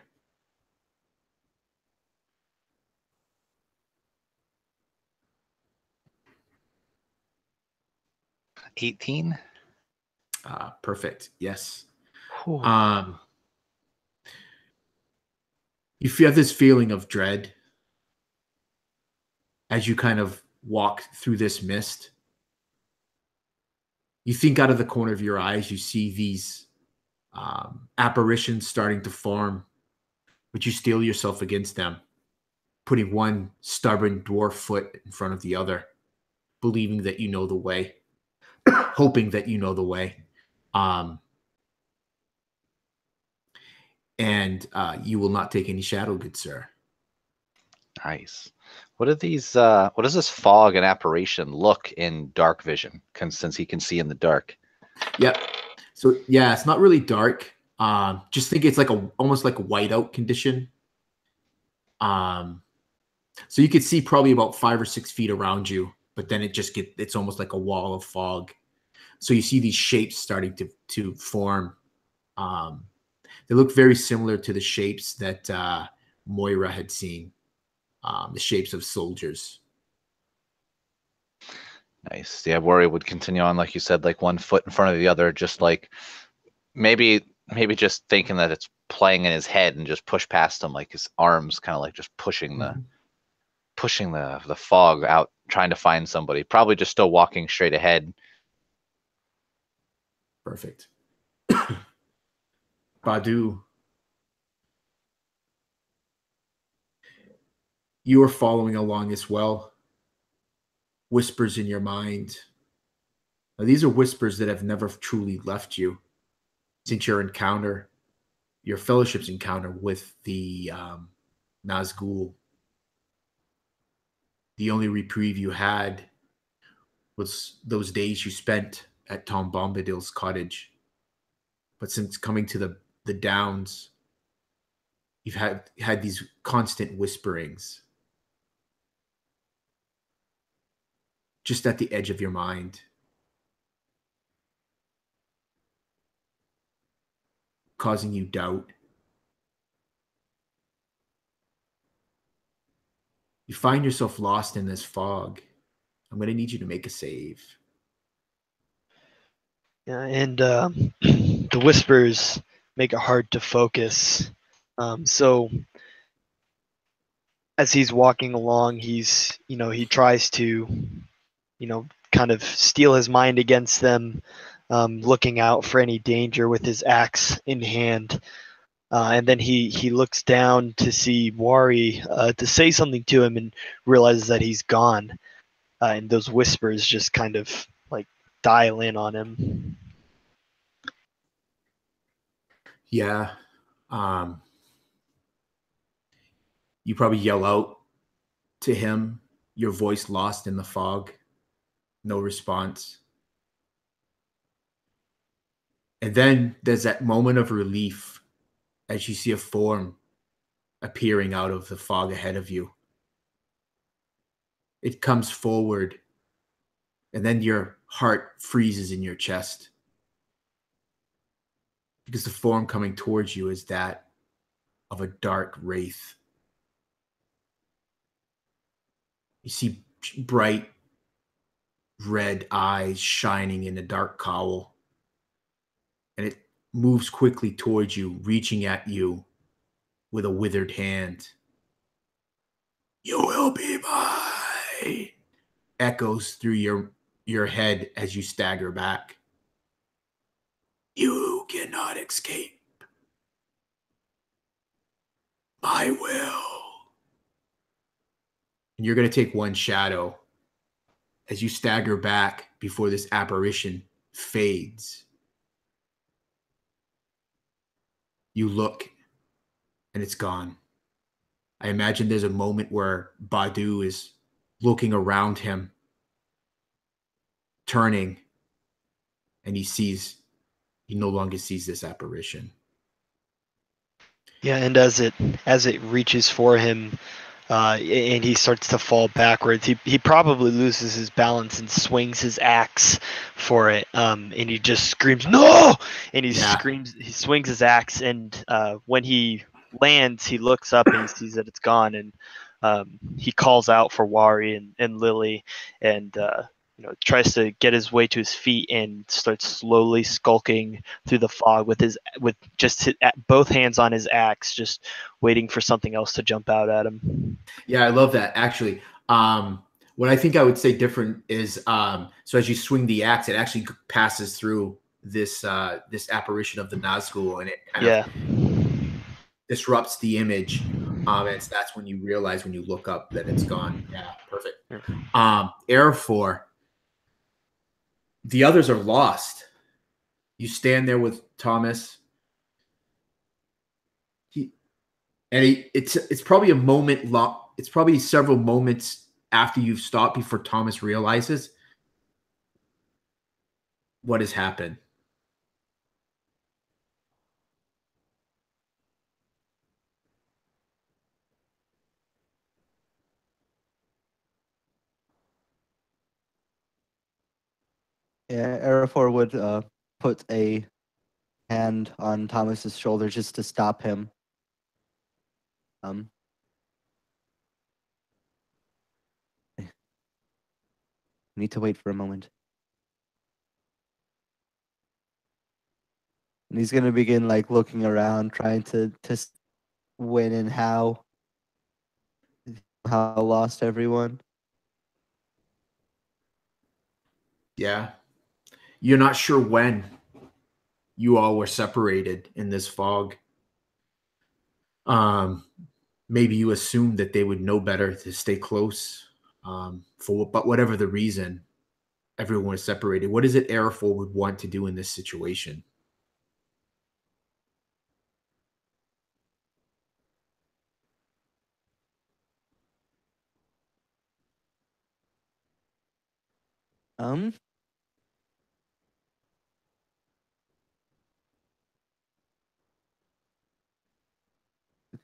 $18. Perfect. Yes. Whew. You feel this feeling of dread as you kind of walk through this mist. You think out of the corner of your eyes, you see these apparitions starting to form, but you steel yourself against them, putting one stubborn dwarf foot in front of the other, believing that you know the way, hoping that you know the way. And you will not take any shadow, good sir. Nice. What are these? What does this fog and apparition look in dark vision? Since he can see in the dark. Yep. So yeah, it's not really dark. Just think it's like almost like a whiteout condition. So you could see probably about 5 or 6 feet around you, but then it's almost like a wall of fog. So you see these shapes starting to form. They look very similar to the shapes that Moira had seen, the shapes of soldiers. Nice. Yeah, Worry would continue on, like you said, like one foot in front of the other, just like maybe just thinking that it's playing in his head and just push past him, like his arms kind of like just pushing the fog out, trying to find somebody. Probably just still walking straight ahead, Perfect. Badu, you are following along as well. Whispers in your mind. Now, these are whispers that have never truly left you since your encounter, your fellowship's encounter with the Nazgul. The only reprieve you had was those days you spent at Tom Bombadil's cottage. But since coming to the Downs, you've had these constant whisperings just at the edge of your mind, causing you doubt. You find yourself lost in this fog. I'm going to need you to make a save. Yeah, and the whispers make it hard to focus. So as he's walking along, he tries to, kind of steel his mind against them, looking out for any danger with his axe in hand. And then he looks down to see Wari to say something to him and realizes that he's gone. And those whispers just kind of like dial in on him. Yeah. You probably yell out to him, your voice lost in the fog. No response. And then there's that moment of relief as you see a form appearing out of the fog ahead of you. It comes forward, and then your heart freezes in your chest because the form coming towards you is that of a dark wraith. You see bright red eyes shining in a dark cowl, and it moves quickly towards you, reaching at you with a withered hand. You will be mine, echoes through your head as you stagger back. You cannot escape my will. And you're going to take one shadow as you stagger back before this apparition fades. You look, and it's gone. I imagine there's a moment where Badu is looking around him, turning, and he no longer sees this apparition. Yeah, and as it reaches for him, and he starts to fall backwards, he probably loses his balance and swings his axe for it, and he just screams no, and he swings his axe, and when he lands, he looks up and he sees that it's gone, and he calls out for Wari and Lily, and tries to get his way to his feet and starts slowly skulking through the fog with both hands on his axe, just waiting for something else to jump out at him. Yeah, I love that. Actually, what I think I would say different is, so as you swing the axe, it actually passes through this apparition of the Nazgul, and it kind of disrupts the image. And that's when you realize, when you look up, that it's gone. Yeah, perfect. Air4. The others are lost. You stand there with Thomas. It's probably a moment long. It's probably several moments after you've stopped before Thomas realizes what has happened. Yeah, Arafor would put a hand on Thomas's shoulder just to stop him. I need to wait for a moment. And he's gonna begin like looking around, trying to when and how lost everyone. Yeah. You're not sure when, you all were separated in this fog. Maybe you assumed that they would know better to stay close. But whatever the reason, everyone was separated. What is it Airful would want to do in this situation?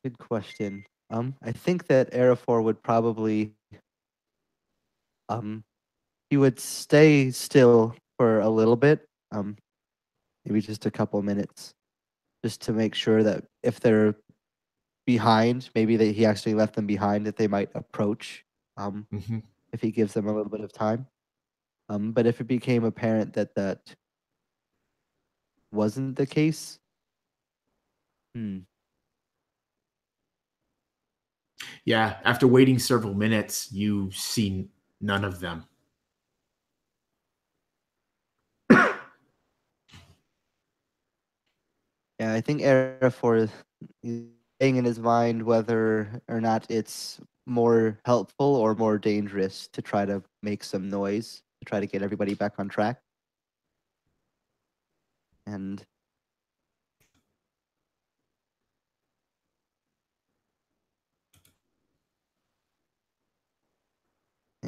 Good question. I think that Arafor would probably he would stay still for a little bit, maybe just a couple minutes, just to make sure that if they're behind, maybe that he actually left them behind, that they might approach, if he gives them a little bit of time. But if it became apparent that that wasn't the case, Yeah, after waiting several minutes, you see none of them. Yeah, I think Arafor is saying in his mind whether or not it's more helpful or more dangerous to try to make some noise, to try to get everybody back on track. And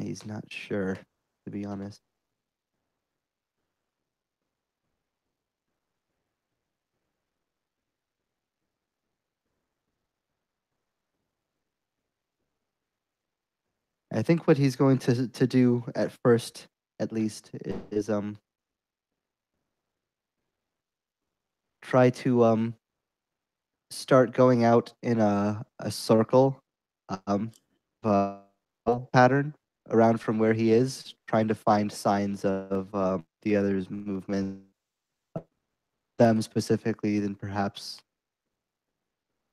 he's not sure, to be honest. I think what he's going to do at first, at least, is try to start going out in a circle, pattern around from where he is, trying to find signs of the others' movement, them specifically, then perhaps.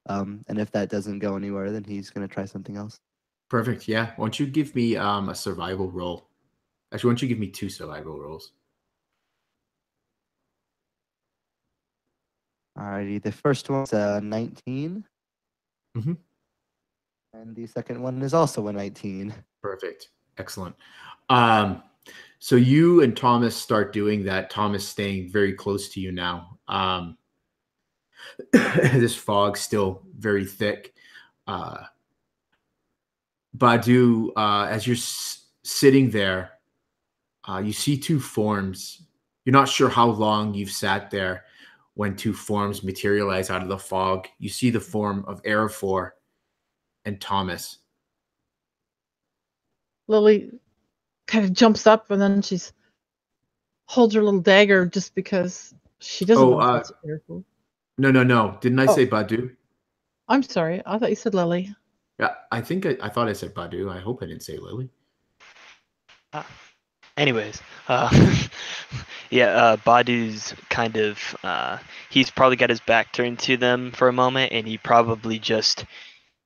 And if that doesn't go anywhere, then he's going to try something else. Perfect. Yeah. Why don't you give me a survival roll? Actually, why don't you give me 2 survival rolls? Alrighty, the first one's a 19. Mhm. And the second one is also a 19. Perfect. Excellent. So you and Thomas start doing that. Thomas staying very close to you now. This fog's still very thick. Badu, as you're sitting there, you see 2 forms. You're not sure how long you've sat there when 2 forms materialize out of the fog. You see the form of Arafor and Thomas. Lily kind of jumps up and then she's holds her little dagger just because she doesn't know if that's Airful. No. Didn't I say Badu? I'm sorry. I thought you said Lily. Yeah, I think I thought I said Badu. I hope I didn't say Lily. Anyways, Badu's kind of, he's probably got his back turned to them for a moment, and he probably just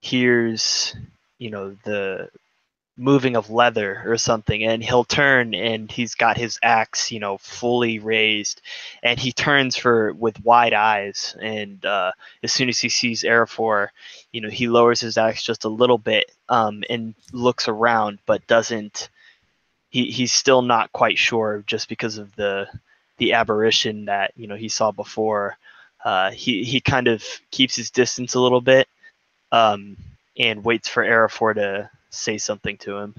hears, the moving of leather or something, and he'll turn, and he's got his axe, fully raised, and he turns with wide eyes, and as soon as he sees Arafor, he lowers his axe just a little bit, and looks around, but doesn't. He's still not quite sure, just because of the aberration that he saw before. He kind of keeps his distance a little bit, and waits for Arafor to say something to him.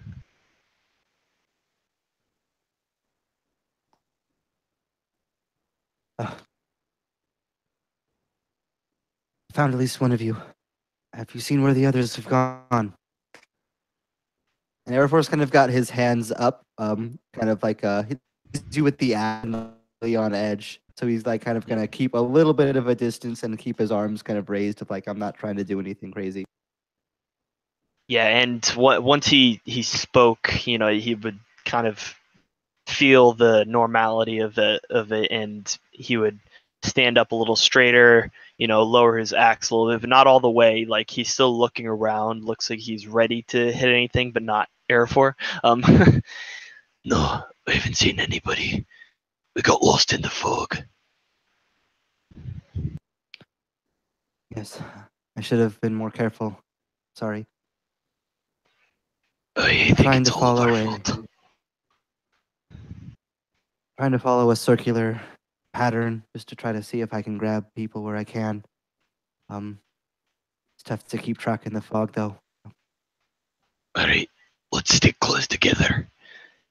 Found at least one of you. Have you seen where the others have gone? And Arafor's kind of got his hands up, kind of like he's with the alley on edge. So he's like kind of gonna keep a little bit of a distance and keep his arms kind of raised, of like, I'm not trying to do anything crazy. Yeah, and once he spoke, he would kind of feel the normality of it, and he would stand up a little straighter, lower his axe a little bit, but not all the way. Like, he's still looking around, looks like he's ready to hit anything, but not Arafor. No, I haven't seen anybody. We got lost in the fog. Yes, I should have been more careful. Sorry. I think Trying it's to all of follow our a fault. trying to follow a circular pattern just to try to see if I can grab people where I can. It's tough to keep track in the fog, though. All right, let's stick close together.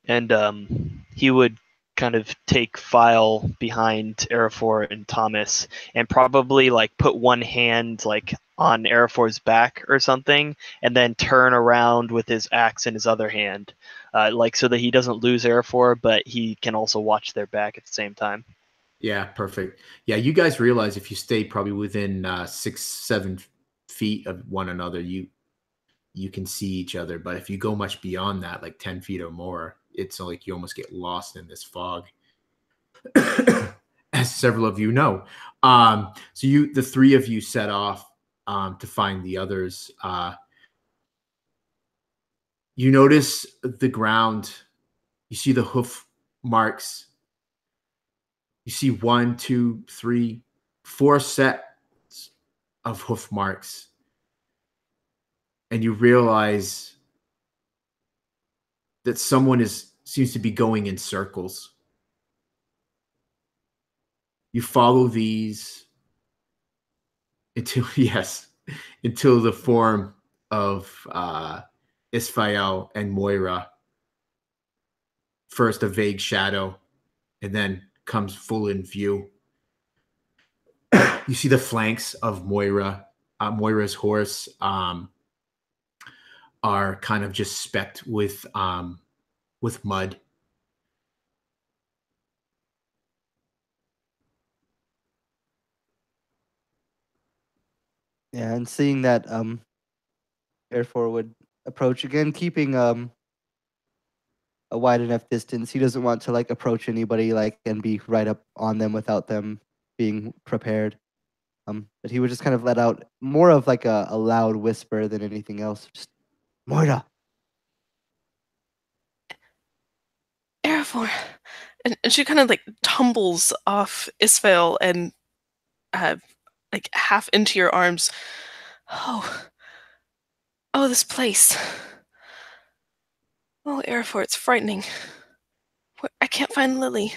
And he would kind of take file behind Arafor and Thomas, and probably like put one hand like on Arafor's back or something, and then turn around with his axe in his other hand, like so that he doesn't lose Arafor, but he can also watch their back at the same time. Yeah, perfect. Yeah, you guys realize if you stay probably within 6-7 feet of one another, you can see each other. But if you go much beyond that, like 10 feet or more, it's like you almost get lost in this fog. As several of you know. So the three of you set off to find the others. You notice the ground. You see the hoof marks. You see 1, 2, 3, 4 sets of hoof marks. And you realize that someone seems to be going in circles. You follow these until the form of Isfael and Moira. First a vague shadow, and then comes full in view. You see the flanks of Moira. Moira's horse are kind of just specked with mud. Yeah, and seeing that Airfor would approach again, keeping a wide enough distance. He doesn't want to like approach anybody like and be right up on them without them being prepared. But he would just kind of let out more of like a loud whisper than anything else. Just Moira. Arafor. And she kind of like tumbles off Isfael and like half into your arms. Oh, this place. Oh, Arafor, it's frightening. I can't find Lily.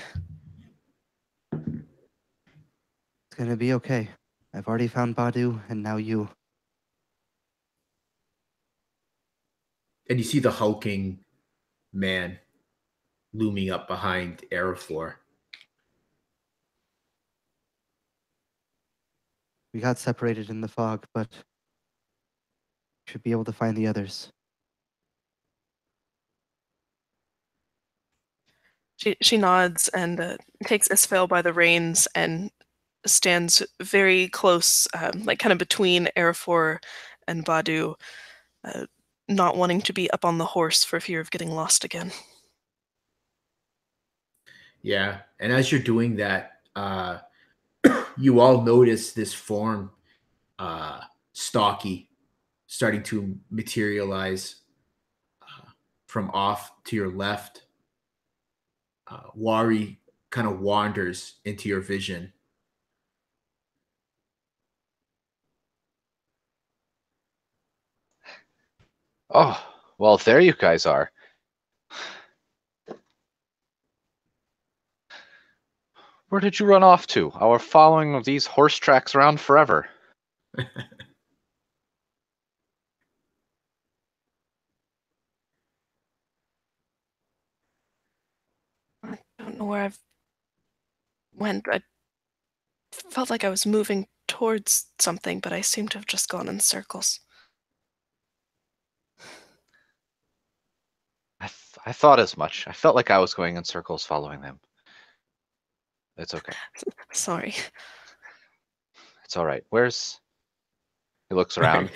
It's gonna be okay. I've already found Badu, and now you. And you see the hulking man looming up behind Arafor. We got separated in the fog, but should be able to find the others. She nods and takes Isfael by the reins and stands very close, like kind of between Arafor and Badu, not wanting to be up on the horse for fear of getting lost again. Yeah, and as you're doing that, you all notice this form, stocky, starting to materialize from off to your left. Wari kind of wanders into your vision. Oh, well, there you guys are. Where did you run off to? I was following these horse tracks around forever. I don't know where I've went. I felt like I was moving towards something, but I seem to have just gone in circles. I thought as much. I felt like I was going in circles following them. It's okay. Sorry. It's all right. He looks around.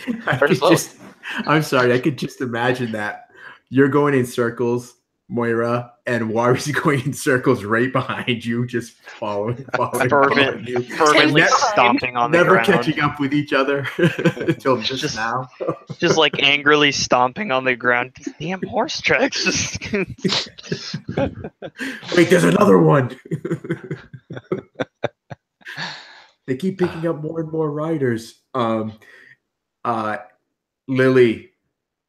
I'm sorry. I could just imagine that. You're going in circles, Moira, and Wari's going in circles right behind you, just following you. Fervently stomping on the ground. Never catching up with each other until just now. Just like angrily stomping on the ground. These damn horse tracks. Wait, there's another one. They keep picking up more and more riders. Lily,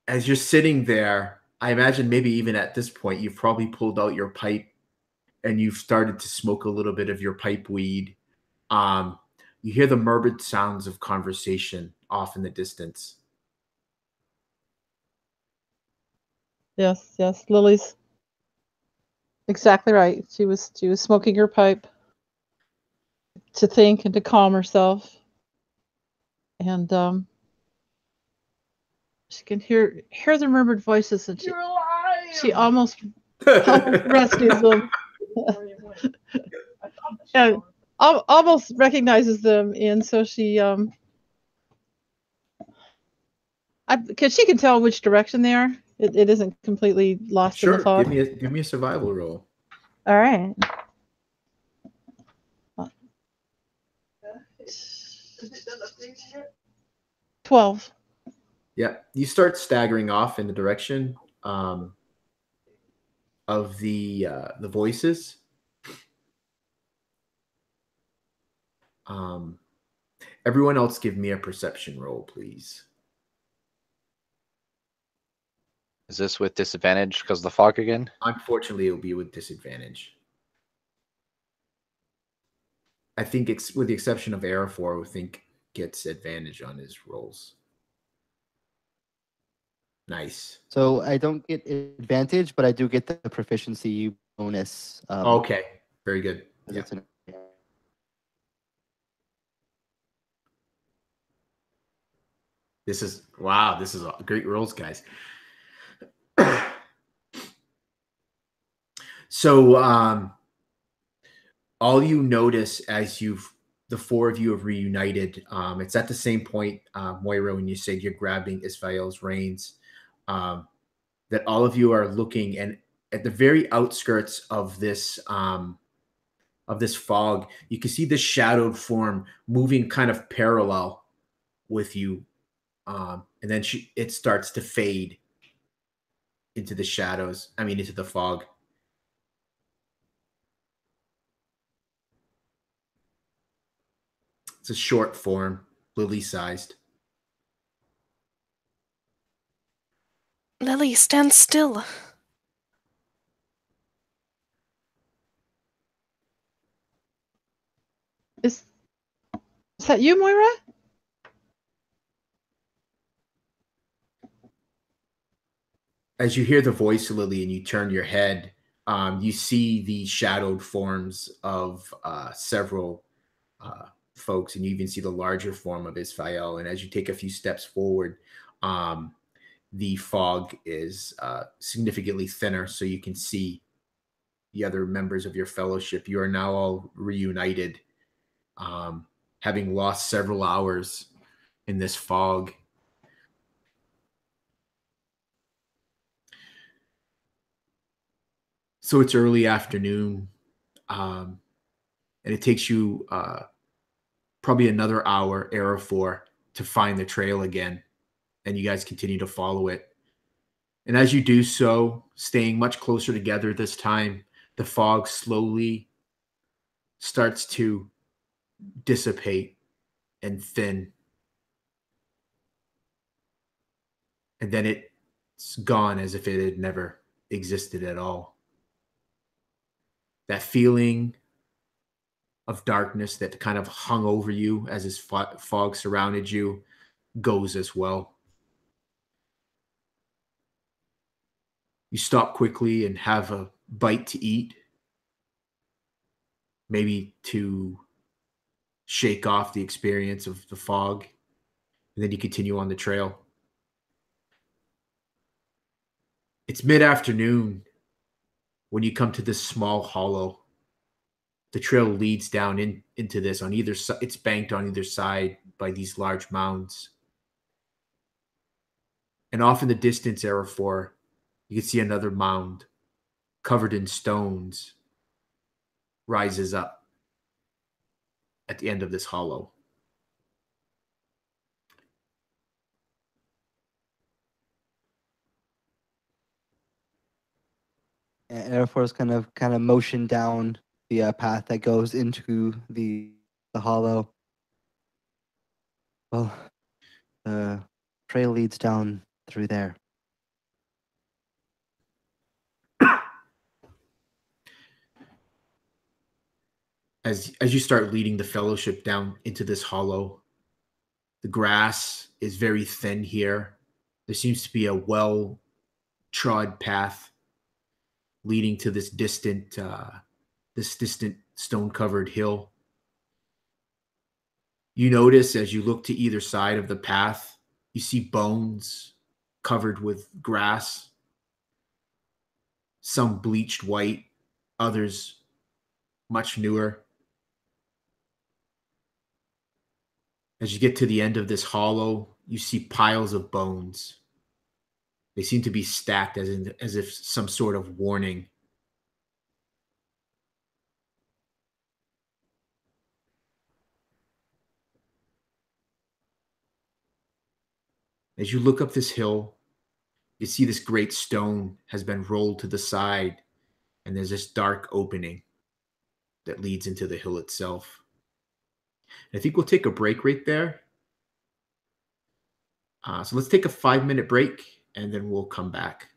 as you're sitting there, I imagine maybe even at this point, you've probably pulled out your pipe and you've started to smoke a little bit of your pipe weed. You hear the murmured sounds of conversation off in the distance. Yes, yes. Lily's exactly right. She was smoking her pipe to think and to calm herself. And she can hear the murmured voices, and she almost rescues them. Yeah, almost recognizes them, and so she because she can tell which direction they are. It isn't completely lost in the Sure, fog. give me a survival roll. All right. $12. Yeah, you start staggering off in the direction of the voices. Everyone else, give me a perception roll, please. Is this with disadvantage because of the fog again? Unfortunately, it'll be with disadvantage. I think it's with the exception of Arafor, who I think gets advantage on his rolls. Nice. So I don't get advantage, but I do get the proficiency bonus. Okay, very good. Yeah. This is great rolls, guys. So all you notice as the four of you have reunited, it's at the same point, Moira, when you said you're grabbing Isfael's reins, that all of you are looking, and at the very outskirts of this fog, you can see this shadowed form moving kind of parallel with you, and then it starts to fade into the shadows. I mean, into the fog. It's a short form, lily-sized. Lily, stand still. Is that you, Moira? As you hear the voice of Lily and you turn your head, you see the shadowed forms of several folks, and you even see the larger form of Isfael. And as you take a few steps forward, the fog is significantly thinner, so you can see the other members of your fellowship. You are now all reunited, having lost several hours in this fog. So it's early afternoon, and it takes you probably another hour, Arafor, to find the trail again, and you guys continue to follow it. And as you do so, staying much closer together this time, the fog slowly starts to dissipate and thin. And then it's gone as if it had never existed at all. That feeling of darkness that kind of hung over you as this fog surrounded you goes as well. You stop quickly and have a bite to eat, maybe to shake off the experience of the fog, and then you continue on the trail. It's mid-afternoon when you come to this small hollow. The trail leads down into this on either side. It's banked on either side by these large mounds. And off in the distance, Arafor, you can see another mound covered in stones rises up at the end of this hollow. And Air Force kind of motion down the path that goes into the hollow. Well, the trail leads down through there. As you start leading the fellowship down into this hollow, the grass is very thin here. There seems to be a well-trod path leading to this distant stone-covered hill. You notice as you look to either side of the path, you see bones covered with grass, some bleached white, others much newer. As you get to the end of this hollow, you see piles of bones. They seem to be stacked as if some sort of warning. As you look up this hill, you see this great stone has been rolled to the side, and there's this dark opening that leads into the hill itself. I think we'll take a break right there. So let's take a 5-minute break, and then we'll come back.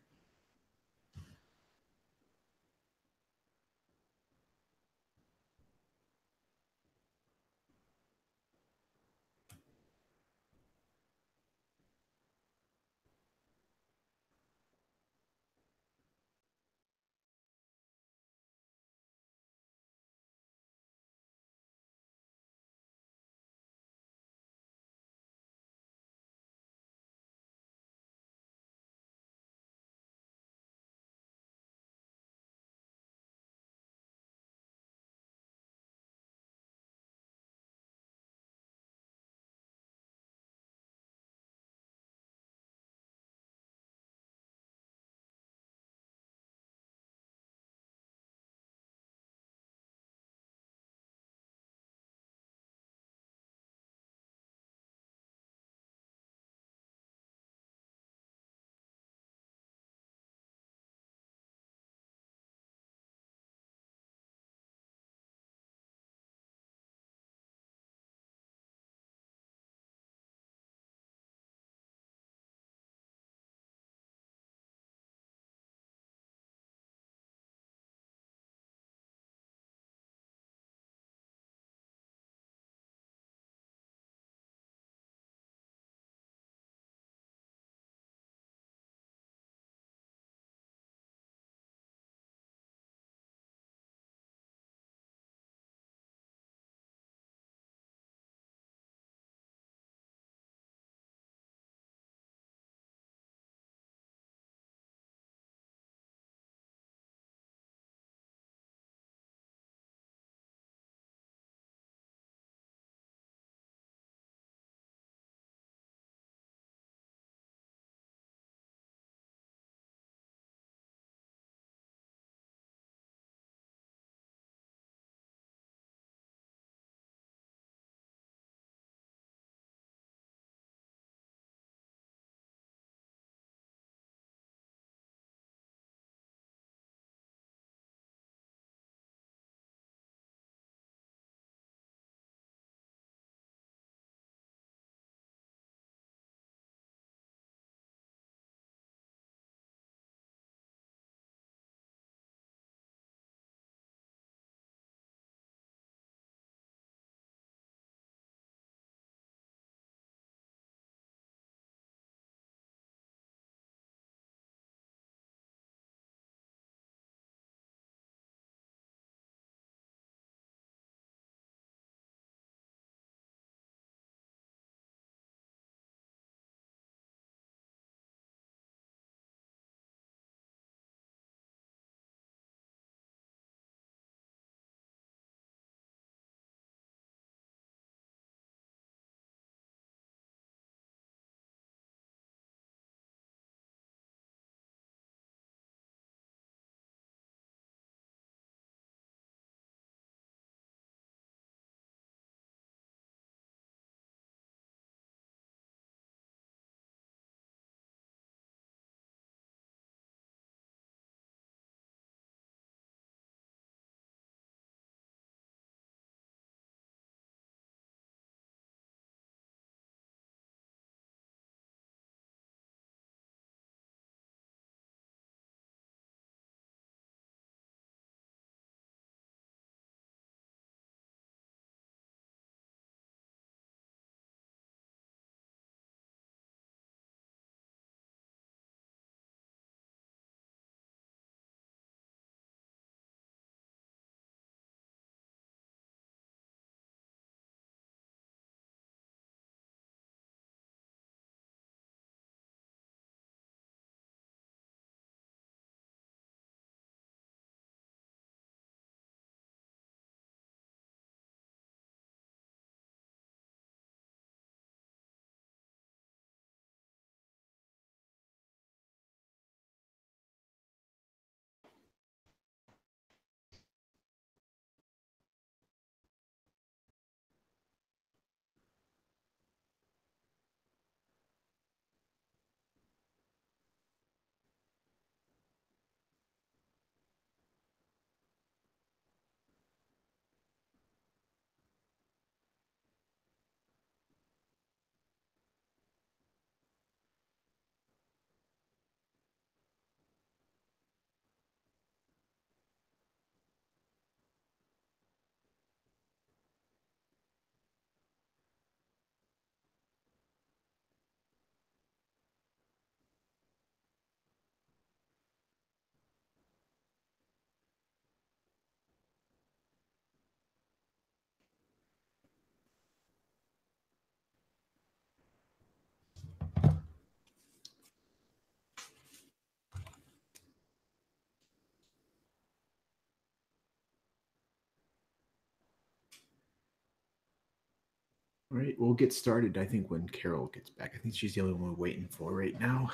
All right, we'll get started, I think, when Carol gets back. I think she's the only one we're waiting for right now.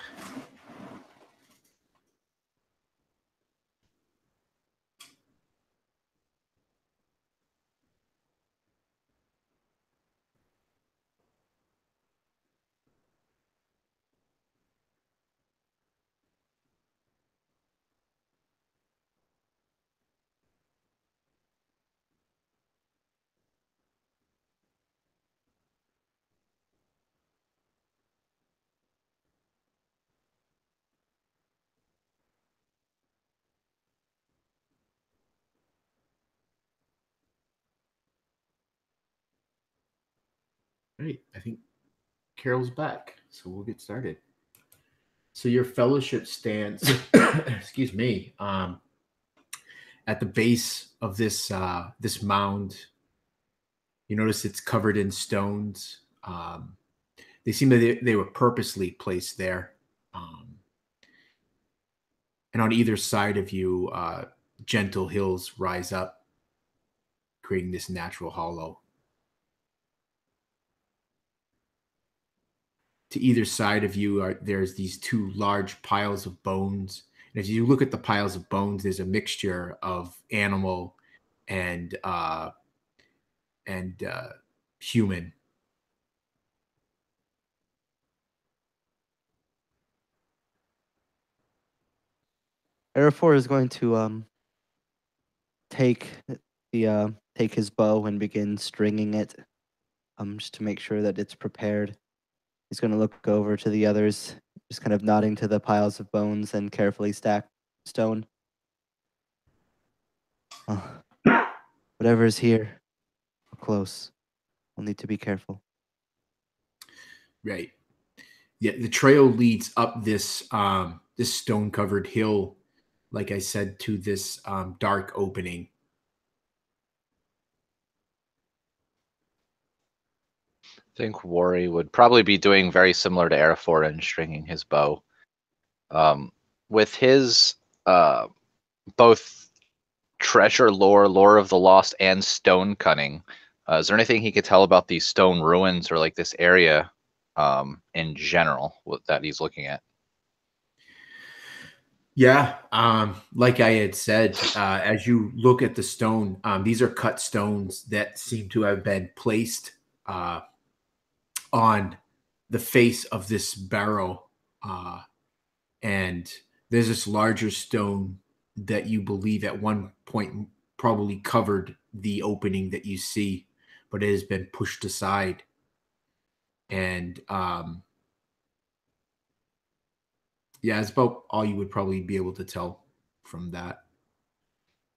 All right, I think Carol's back, so we'll get started. So your fellowship stands, excuse me, at the base of this this mound. You notice it's covered in stones. They seem that they were purposely placed there. And on either side of you, gentle hills rise up, creating this natural hollow. To either side of you, there's these two large piles of bones. And as you look at the piles of bones, there's a mixture of animal and human. Arafor is going to take his bow and begin stringing it, just to make sure that it's prepared. He's going to look over to the others, just kind of nodding to the piles of bones and carefully stacked stone. Whatever is here, we're close. We'll need to be careful. Right. Yeah, the trail leads up this this stone-covered hill, like I said, to this dark opening. I think Wari would probably be doing very similar to Arafor and stringing his bow. With his both treasure lore of the lost, and stone cunning, is there anything he could tell about these stone ruins or like this area in general that he's looking at? Yeah, like I had said, as you look at the stone, these are cut stones that seem to have been placed on the face of this barrel. And there's this larger stone that you believe at one point probably covered the opening that you see, but it has been pushed aside. And yeah, it's about all you would probably be able to tell from that.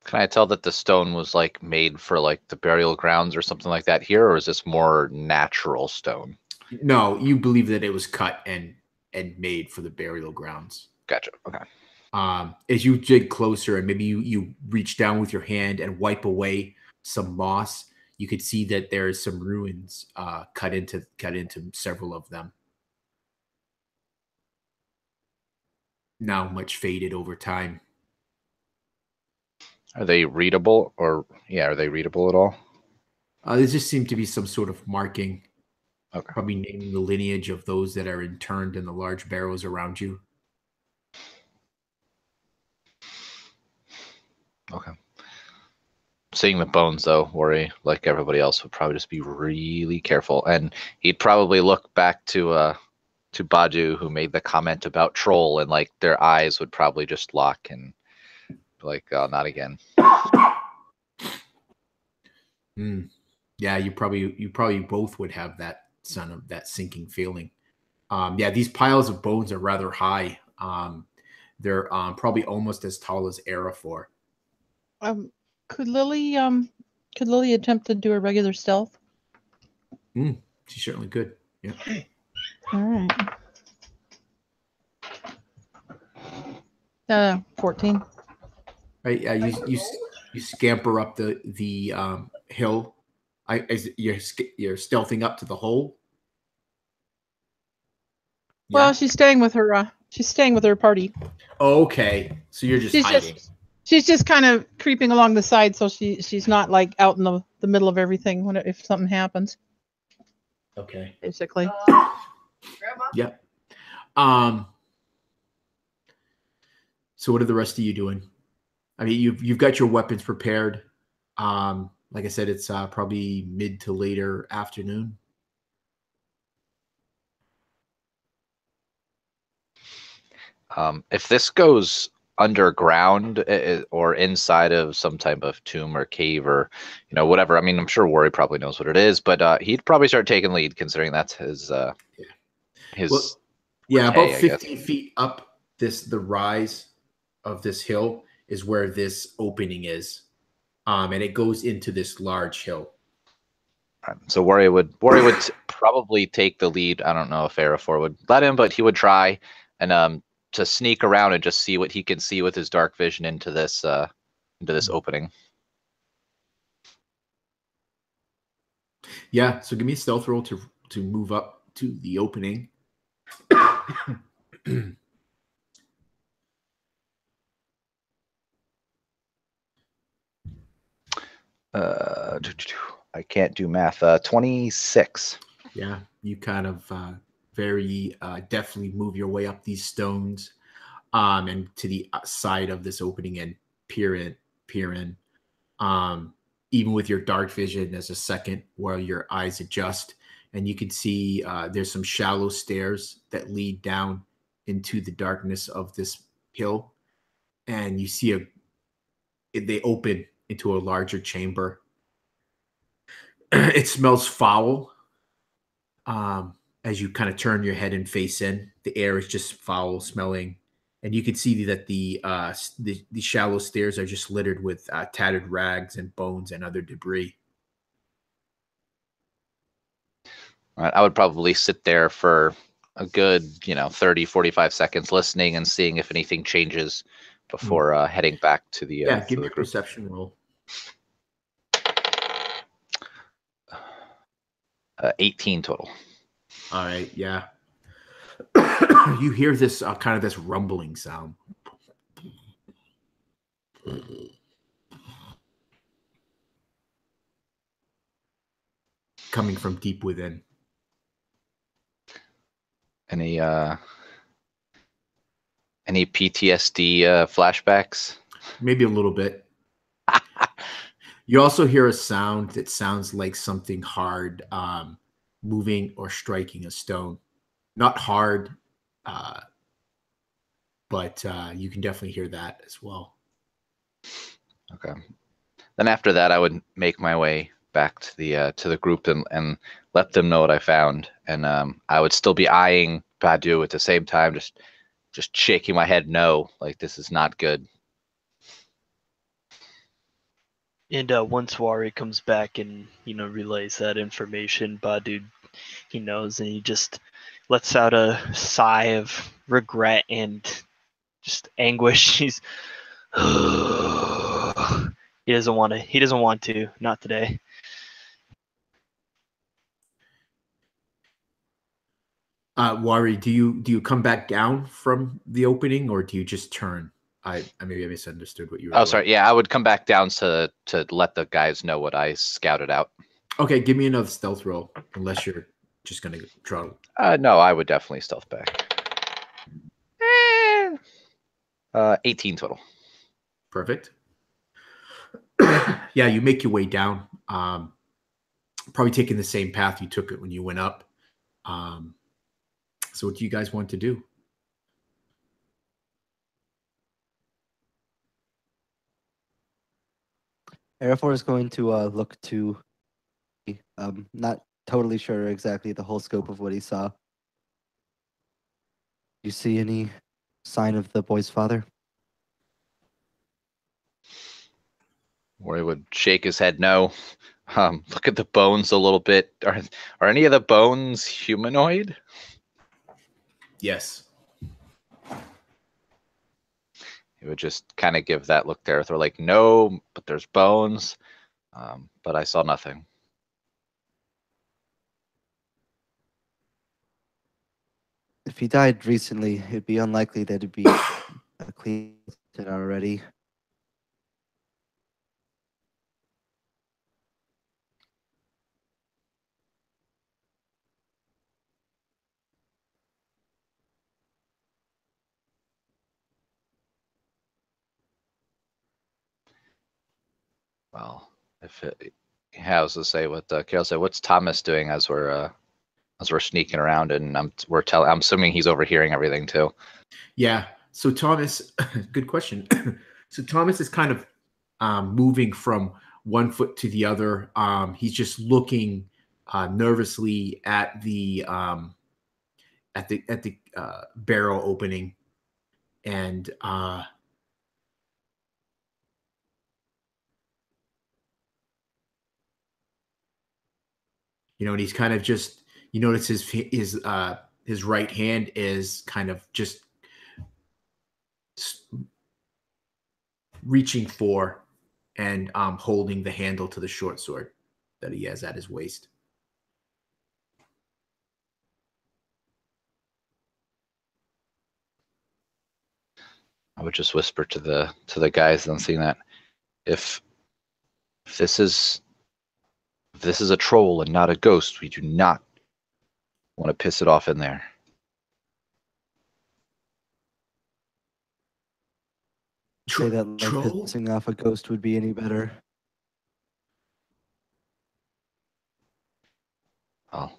Can I tell that the stone was like made for like the burial grounds or something like that here, or is this more natural stone? No, you believe that it was cut and made for the burial grounds. Gotcha. Okay. As you dig closer and maybe you reach down with your hand and wipe away some moss, you could see that there's some ruins cut into several of them. Now much faded over time. Are they readable, or are they readable at all? There just seemed to be some sort of marking. Okay. Probably naming the lineage of those that are interned in the large barrows around you. Okay. Seeing the bones, though, Wari, like everybody else, would probably just be really careful, and he'd probably look back to Badu, who made the comment about troll, and like their eyes would probably just lock and be like, "Oh, not again." Yeah, you probably both would have that sinking feeling. Yeah, these piles of bones are rather high. They're probably almost as tall as Arafor. Could Lily attempt to do a regular stealth? She certainly could. Yeah. All right. 14. Right. Yeah. You scamper up the hill. You're stealthing up to the hole. Yeah. Well, she's staying with her party. Okay, so you're just hiding. She's just kind of creeping along the side, so she's not like out in the middle of everything if something happens. Okay. basically. Yep. So what are the rest of you doing? I mean, you've got your weapons prepared. Like I said, it's probably mid to later afternoon. If this goes underground or inside of some type of tomb or cave or whatever, I mean, I'm sure Worry probably knows what it is, but he'd probably start taking lead considering that's his his yeah, forte, about I guess. 15 feet up the rise of this hill is where this opening is, and it goes into this large hill. So Worry would probably take the lead. I don't know if Arafor would let him, but he would try and to sneak around and just see what he can see with his dark vision into this opening. Yeah, so give me a stealth roll to move up to the opening. I can't do math. 26. Yeah, you kind of very deftly move your way up these stones, and to the side of this opening and peer in. Even with your dark vision, there's a second where your eyes adjust, and you can see there's some shallow stairs that lead down into the darkness of this hill, and you see they open into a larger chamber. It smells foul. As you kind of turn your head and face in, the air is just foul smelling, and you can see that the shallow stairs are just littered with tattered rags and bones and other debris. I would probably sit there for a good 30, 45 seconds listening and seeing if anything changes before heading back to the give me a group. perception roll. 18 total. All right, yeah. You hear this kind of this rumbling sound. Coming from deep within. Any PTSD flashbacks? Maybe a little bit. You also hear a sound that sounds like something hard moving or striking a stone. Not hard, but you can definitely hear that as well. Okay. Then after that, I would make my way back to the group and let them know what I found. And I would still be eyeing Badu at the same time, just shaking my head no, like this is not good. And once Wari comes back and relays that information, Badu, he knows, and he just lets out a sigh of regret and just anguish. He's he doesn't want to. He doesn't want to. Not today. Wari, do you come back down from the opening, or do you just turn? I maybe I misunderstood what you were doing. Sorry. Yeah, I would come back down to let the guys know what I scouted out. Okay, give me another stealth roll, unless you're just gonna draw. No, I would definitely stealth back. 18 total. Perfect. Yeah, you make your way down. Probably taking the same path you took it when you went up. So what do you guys want to do? Arafor is going to look to, not totally sure exactly the whole scope of what he saw. You see any sign of the boy's father? Or he would shake his head no. Look at the bones a little bit. Are any of the bones humanoid? Yes. He would just kind of give that look there. They're like, no, but there's bones. But I saw nothing. If he died recently, it'd be unlikely that it'd be a clean already. Well, if it has to say what Carol said, what's Thomas doing as we're sneaking around, and I'm assuming he's overhearing everything too. Yeah. So Thomas, good question. So Thomas is kind of moving from one foot to the other. He's just looking nervously at the barrel opening, and and he's kind of just, you notice his right hand is kind of just reaching for and holding the handle to the short sword that he has at his waist. I would just whisper to the guys then, seeing that if this is a troll and not a ghost, we do not want to piss it off in there. Say that like pissing off a ghost would be any better. Well,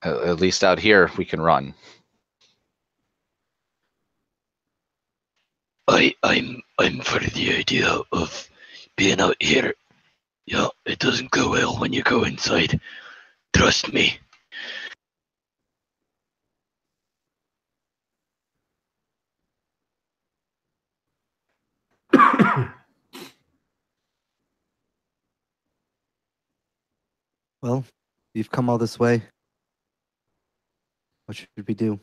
at least out here we can run. I'm for the idea of being out here. Yeah, it doesn't go well when you go inside. Trust me. Well, you've come all this way. What should we do?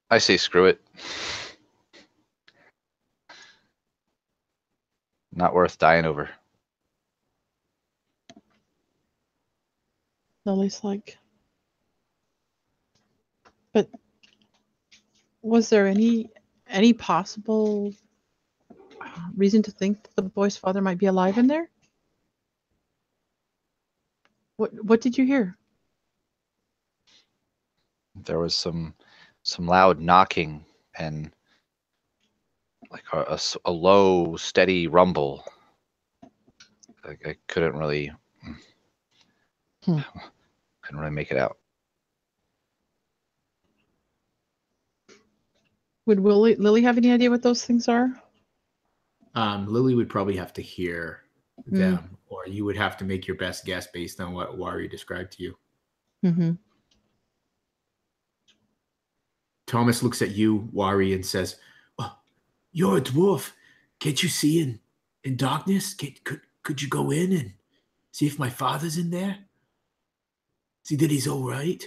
I say screw it. Not worth dying over. Lily's like, but was there any possible reason to think that the boy's father might be alive in there? What did you hear? There was some loud knocking and like a low, steady rumble. I couldn't really make it out. Would Lily have any idea what those things are? Lily would probably have to hear them, or you would have to make your best guess based on what Wari described to you. Mm-hmm. Thomas looks at you, Wari, and says, "Oh, you're a dwarf. Can't you see in darkness? Could you go in and see if my father's in there? See that he's all right?"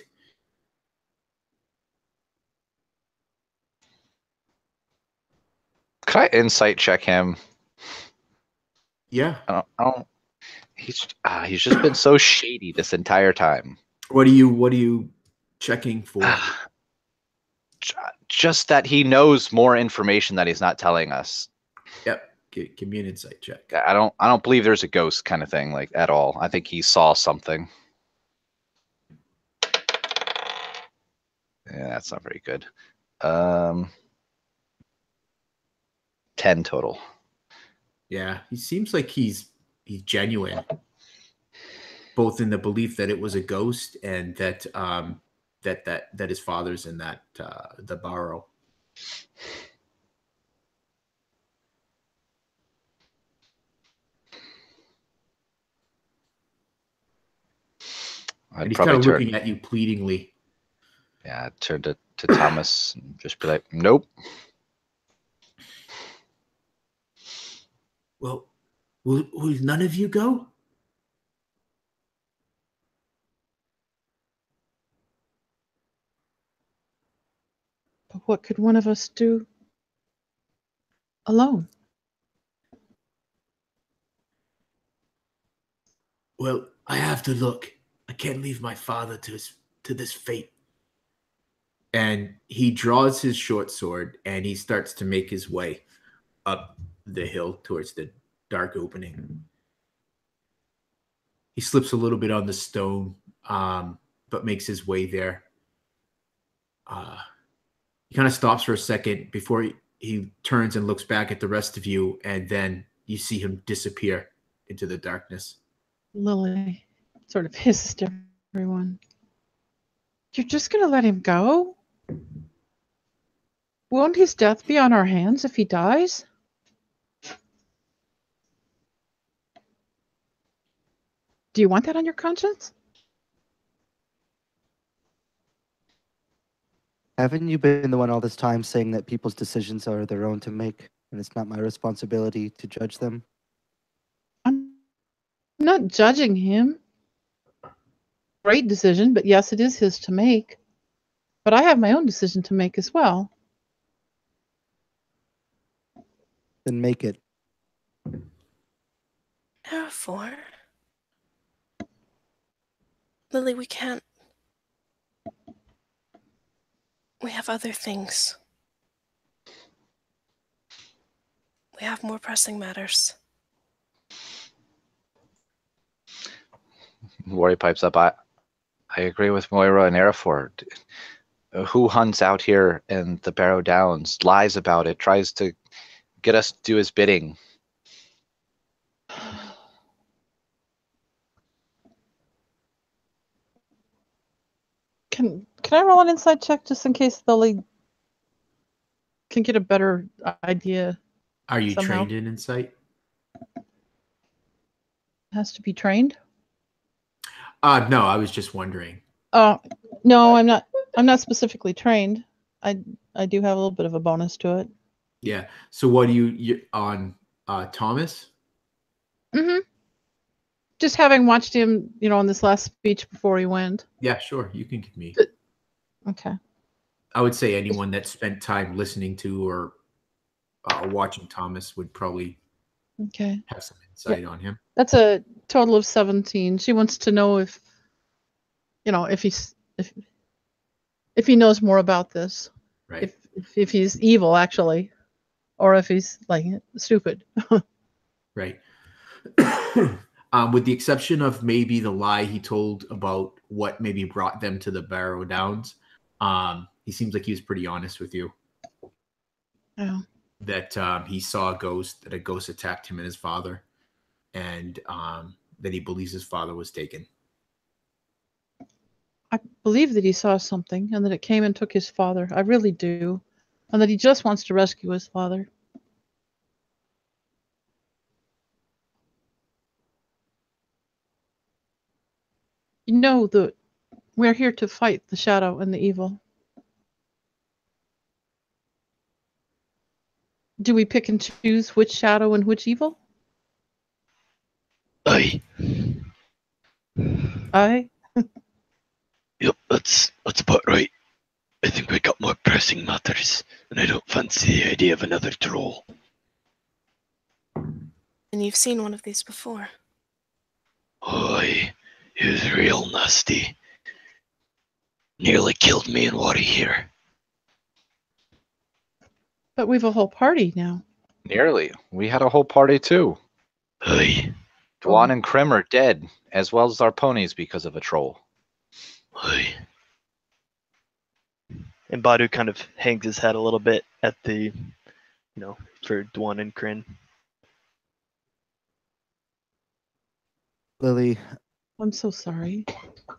Could I insight check him? Yeah. I don't. He's just been so shady this entire time. What are you checking for? Just that he knows more information that he's not telling us. Yep. Give me an insight check. I don't believe there's a ghost kind of thing, like, at all. I think he saw something. Yeah, that's not very good. 10 total. Yeah, he seems like he's genuine, both in the belief that it was a ghost and that that his father's in that the burrow. And he's kind of looking at you pleadingly. Yeah, I'd turn to Thomas and just be like, "Nope." Well, will none of you go? But what could one of us do alone? Well, I have to look. I can't leave my father to this fate. And he draws his short sword and he starts to make his way up the hill towards the dark opening. He slips a little bit on the stone, but makes his way there. He kind of stops for a second before he turns and looks back at the rest of you, and then you see him disappear into the darkness. Lily sort of hisses to everyone. You're just going to let him go? Won't his death be on our hands if he dies? Do you want that on your conscience? Haven't you been the one all this time saying that people's decisions are their own to make, and it's not my responsibility to judge them? I'm not judging him. Great decision, but yes, it is his to make. But I have my own decision to make as well. Then make it. Therefore, Lily, we can't. We have other things. We have more pressing matters. Worry pipes up. I agree with Moira and Ereford. Who hunts out here in the Barrow Downs, lies about it, tries to get us to do his bidding? Can I roll an insight check just in case Lily can get a better idea? Are you Somehow. trained in insight? Has to be trained? No, I was just wondering. No, I'm not. I'm not specifically trained. I do have a little bit of a bonus to it. Yeah. So what do you on Thomas? Mm-hmm. Just having watched him, in this last speech before he went. Yeah, sure. You can give me. Okay. I would say anyone that spent time listening to or watching Thomas would probably have some insight on him. That's a total of 17. She wants to know if he knows more about this. Right. If he's evil actually, or if he's like stupid. Right. With the exception of maybe the lie he told about what maybe brought them to the Barrow Downs, he seems like he was pretty honest with you. Yeah. That he saw a ghost, that a ghost attacked him and his father, and that he believes his father was taken. I believe that he saw something and that it came and took his father. I really do. And that he just wants to rescue his father. You know that we're here to fight the shadow and the evil. Do we pick and choose which shadow and which evil? Aye. Aye. Yep, that's about right. I think we got more pressing matters, and I don't fancy the idea of another troll. And you've seen one of these before. Aye, he was real nasty. Nearly killed me and Wari here. But we've a whole party now. Nearly. We had a whole party too. Aye. Dwan and Krim are dead, as well as our ponies because of a troll. Aye. And Badu kind of hangs his head a little bit at the, for Dwan and Kryn. Lily, I'm so sorry.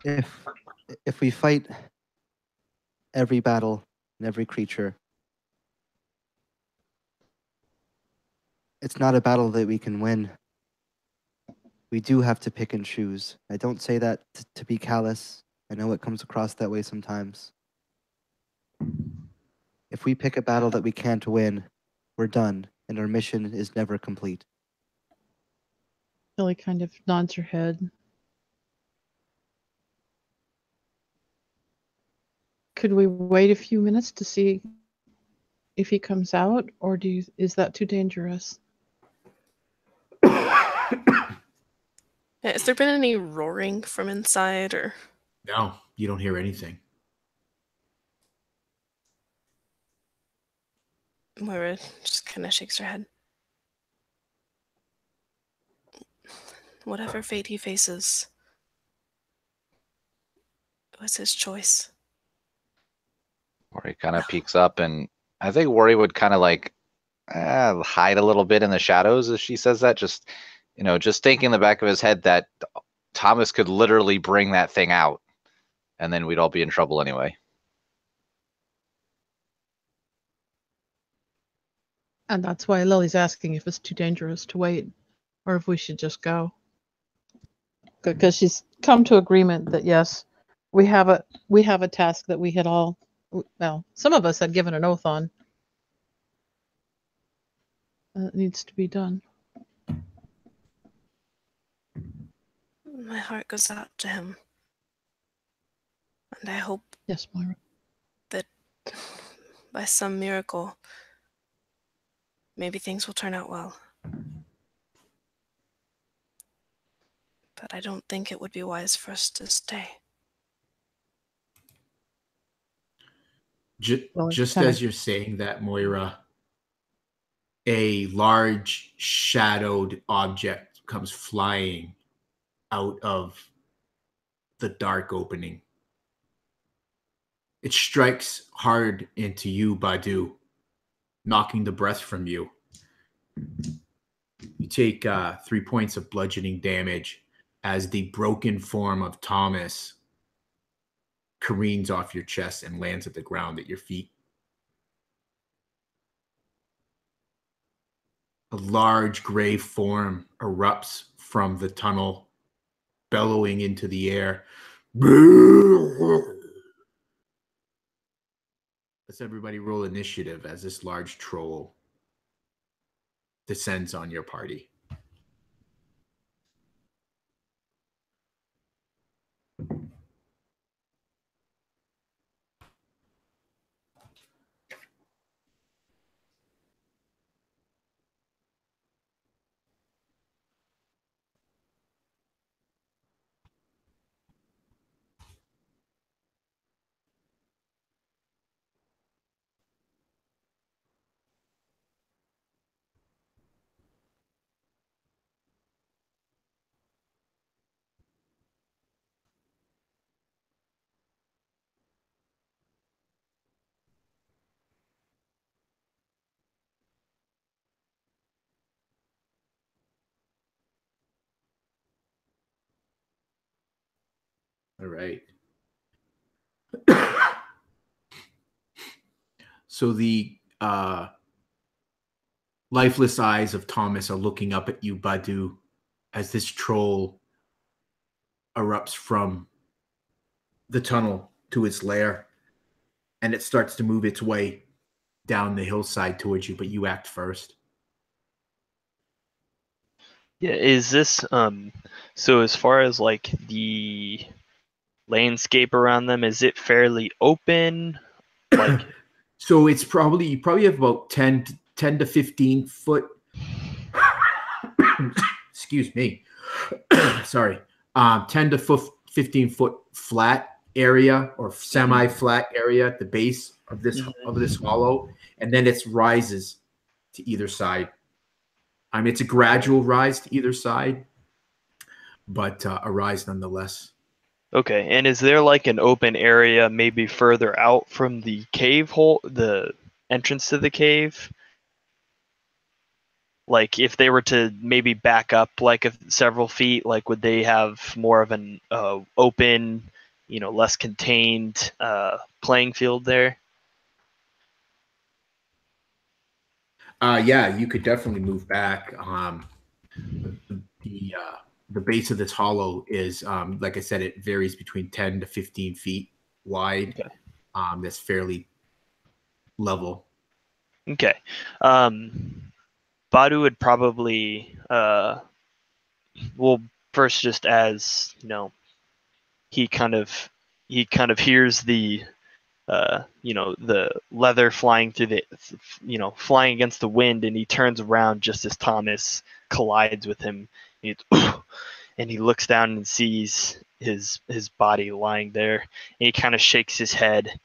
if we fight every battle and every creature, it's not a battle that we can win. We do have to pick and choose. I don't say that to be callous. I know it comes across that way sometimes. If we pick a battle that we can't win, we're done, and our mission is never complete. Billy kind of nods her head. Could we wait a few minutes to see if he comes out, or is that too dangerous? Has there been any roaring from inside, or? No, you don't hear anything. Moira just kind of shakes her head. whatever fate he faces, it was his choice. Worry kind of peeks up, and I think Worry would kind of like hide a little bit in the shadows as she says that. Just, just thinking in the back of his head that Thomas could literally bring that thing out, and then we'd all be in trouble anyway. And that's why Lily's asking if it's too dangerous to wait, or if we should just go. Because she's come to agreement that yes, we have a task that we had all, well, some of us had given an oath on. It needs to be done. My heart goes out to him. And I hope Yes, Moira. that by some miracle, maybe things will turn out well. But I don't think it would be wise for us to stay. Just as you're saying that, Moira, a large shadowed object comes flying out of the dark opening. It strikes hard into you, Badu, knocking the breath from you. You take 3 points of bludgeoning damage as the broken form of Thomas careens off your chest and lands at the ground at your feet. A large gray form erupts from the tunnel, bellowing into the air. Let's everybody roll initiative as this large troll descends on your party. All right. So the lifeless eyes of Thomas are looking up at you, Badu, as this troll erupts from the tunnel to its lair, and it starts to move its way down the hillside towards you, but you act first. Yeah, is this so as far as like the landscape around them, is it fairly open? Like So it's probably, you probably have about 10 to 15 foot excuse me. Sorry. 10 to 15 foot flat area or semi-flat area at the base of this hollow, and then it rises to either side. I mean, it's a gradual rise to either side, but a rise nonetheless. okay, and is there like an open area maybe further out from the cave hole, the entrance to the cave? Like if they were to maybe back up like several feet, like would they have more of an open, less contained playing field there? Yeah, you could definitely move back. The base of this hollow is, like I said, it varies between 10 to 15 feet wide. Okay. That's fairly level. Okay. Badu would probably, well, first just as, he kind of hears the, the leather flying through the, flying against the wind, and he turns around just as Thomas collides with him. And he looks down and sees his body lying there, and he kind of shakes his head,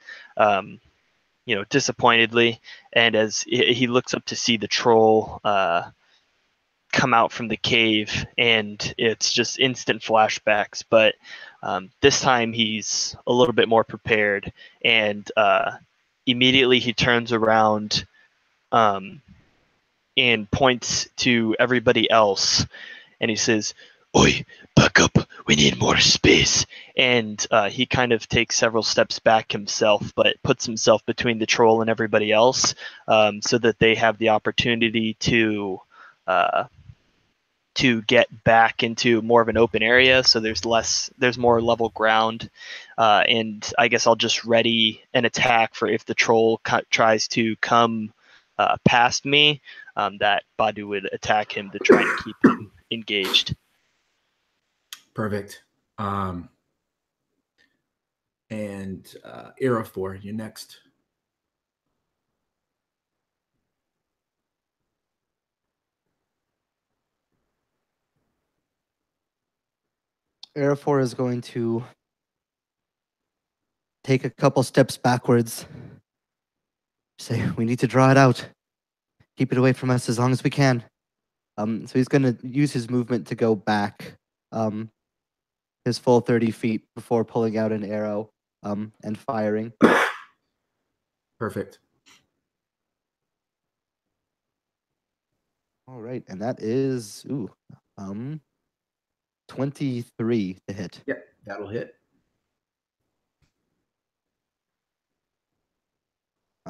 disappointedly. And as he looks up to see the troll come out from the cave, and it's just instant flashbacks. But this time he's a little bit more prepared, and immediately he turns around and points to everybody else, and he says, Oi, back up. We need more space. and he kind of takes several steps back himself, but puts himself between the troll and everybody else, so that they have the opportunity to get back into more of an open area. So there's more level ground, and I guess I'll just ready an attack for if the troll tries to come past me, that Badu would attack him to try and keep him engaged. Perfect. And Arafor, you're next. Arafor is going to take a couple steps backwards. Say, we need to draw it out. Keep it away from us as long as we can. So he's going to use his movement to go back his full 30 feet before pulling out an arrow and firing. Perfect. All right, and that is 23 to hit. Yeah, that'll hit.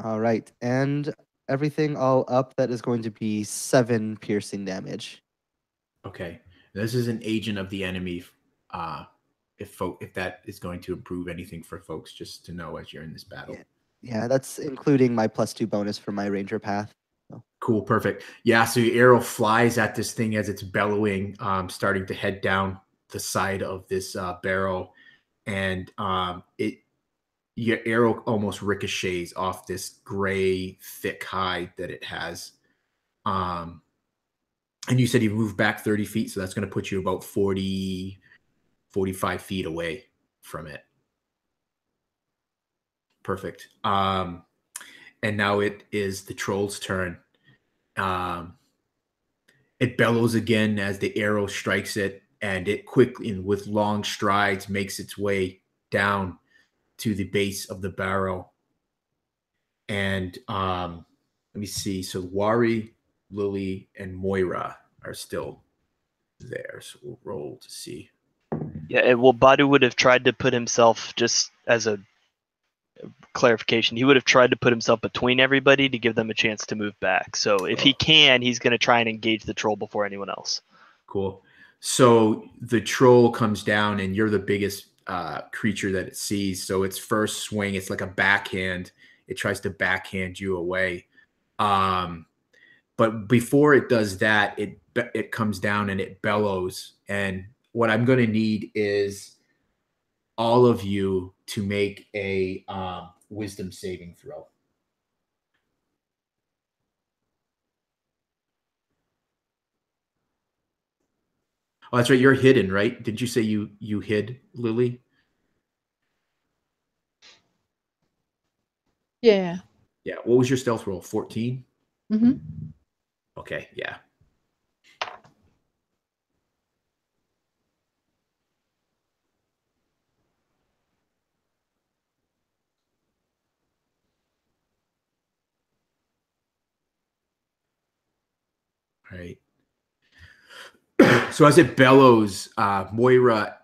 All right, and everything all up, that is going to be 7 piercing damage. Okay. This is an agent of the enemy. If that is going to improve anything for folks, just to know as you're in this battle. Yeah, that's including my +2 bonus for my ranger path. So. Cool, perfect. Yeah, so your arrow flies at this thing as it's bellowing, starting to head down the side of this barrel, and your arrow almost ricochets off this gray, thick hide that it has. And you said you moved back 30 feet, so that's going to put you about 40, 45 feet away from it. Perfect. And now it is the troll's turn. It bellows again as the arrow strikes it, and it quickly and with long strides makes its way down to the base of the barrel. And let me see. So Wari, Lily, and Moira are still there. So we'll roll to see. Yeah, well, Badu would have tried to put himself, just as a clarification, he would have tried to put himself between everybody to give them a chance to move back. So if he can, he's going to try and engage the troll before anyone else. Cool. So the troll comes down, and you're the biggest creature that it sees. So its first swing, it's like a backhand. It tries to backhand you away. But before it does that, it comes down and it bellows. And what I'm going to need is all of you to make a wisdom saving throw. Oh, that's right. You're hidden, right? Did you say you hid, Lily? Yeah. Yeah. What was your stealth roll? 14? Mm-hmm. Okay. Yeah. Right. So as it bellows, Moira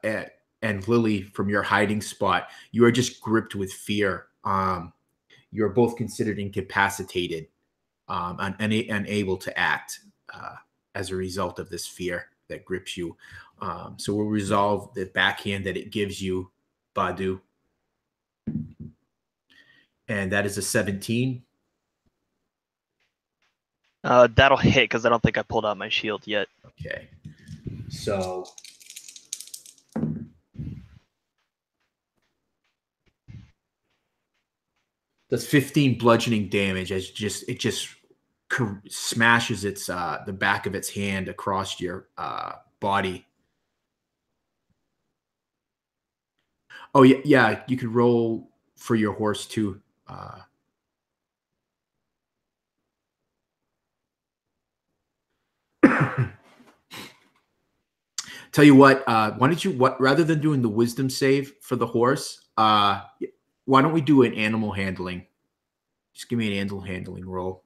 and Lily, from your hiding spot, you are just gripped with fear. You are both considered incapacitated and unable to act as a result of this fear that grips you. So we'll resolve the backhand that it gives you, Badu. And that is a 17. That'll hit because I don't think I pulled out my shield yet. Okay. So that's 15 bludgeoning damage as it just smashes its the back of its hand across your body. Oh yeah, you could roll for your horse too. Tell you what, why don't you, rather than doing the wisdom save for the horse, why don't we do an animal handling? Just give me an animal handling roll.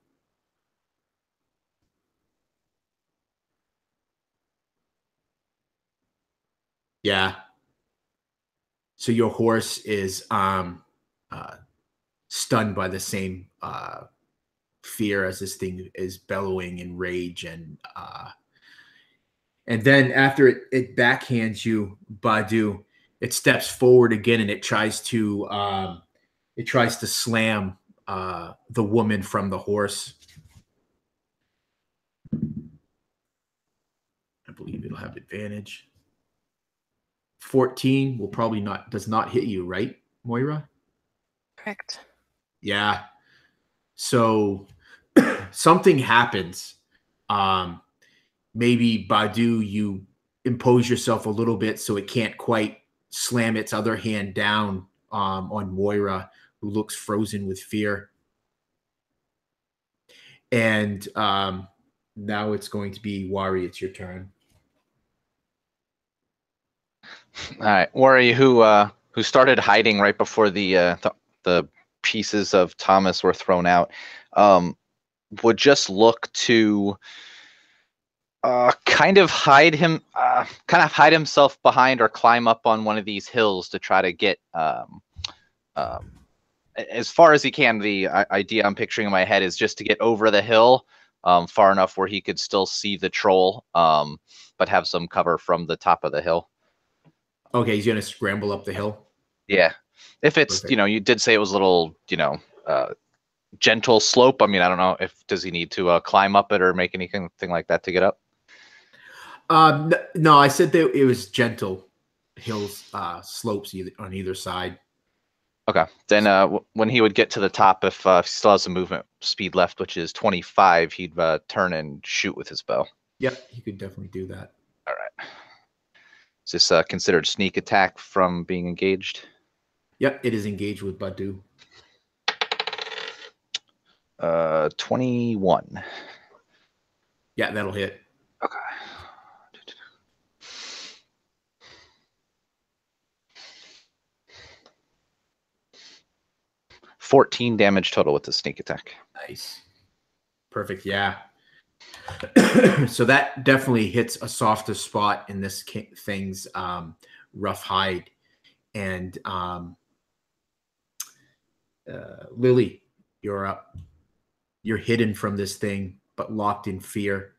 Yeah. So your horse is stunned by the same fear as this thing is bellowing in rage, and then after it backhands you, Badu, it steps forward again and it tries to slam the woman from the horse. I believe it'll have advantage. 14 will probably does not hit you, right, Moira? Correct. Yeah. So something happens. Maybe Badu, you impose yourself a little bit so it can't quite slam its other hand down on Moira, who looks frozen with fear. And now it's going to be Wari. It's your turn. All right, Wari, who started hiding right before the pieces of Thomas were thrown out, would just look to kind of hide himself behind or climb up on one of these hills to try to get as far as he can. The idea I'm picturing in my head is just to get over the hill far enough where he could still see the troll, but have some cover from the top of the hill. Okay, he's gonna scramble up the hill. Yeah, if it's Perfect. You did say it was a little gentle slope. I mean, I don't know does he need to climb up it or make anything like that to get up? No, I said that it was gentle hills, slopes on either side. Okay, then when he would get to the top, if he still has some movement speed left, which is 25, he'd turn and shoot with his bow. Yep, he could definitely do that. All right. Is this considered sneak attack from being engaged? Yep, it is engaged with Badu. 21. Yeah, that'll hit. Okay. 14 damage total with the sneak attack. Nice. Perfect. Yeah. So that definitely hits a softer spot in this thing's rough hide. And Lily, you're up. You're hidden from this thing, but locked in fear.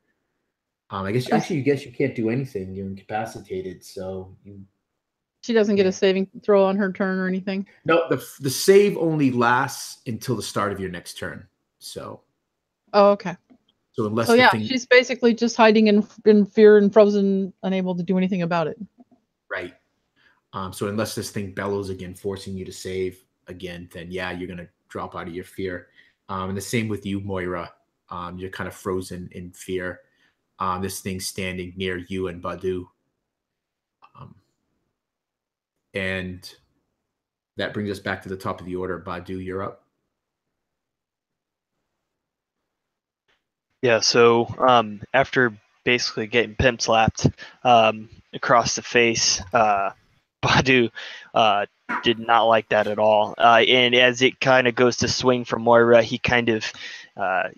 I guess you can't do anything. You're incapacitated, so She doesn't get a saving throw on her turn or anything. No, the save only lasts until the start of your next turn. So. Oh, okay. So unless she's basically just hiding in fear and frozen, unable to do anything about it. Right. So unless this thing bellows again, forcing you to save again, then yeah, you're gonna drop out of your fear. And the same with you, Moira. You're kind of frozen in fear. This thing's standing near you and Badu. And that brings us back to the top of the order. Badu, you're up. Yeah, so after basically getting pimp slapped across the face, Badu did not like that at all. And as it kind of goes to swing for Moira, he kind of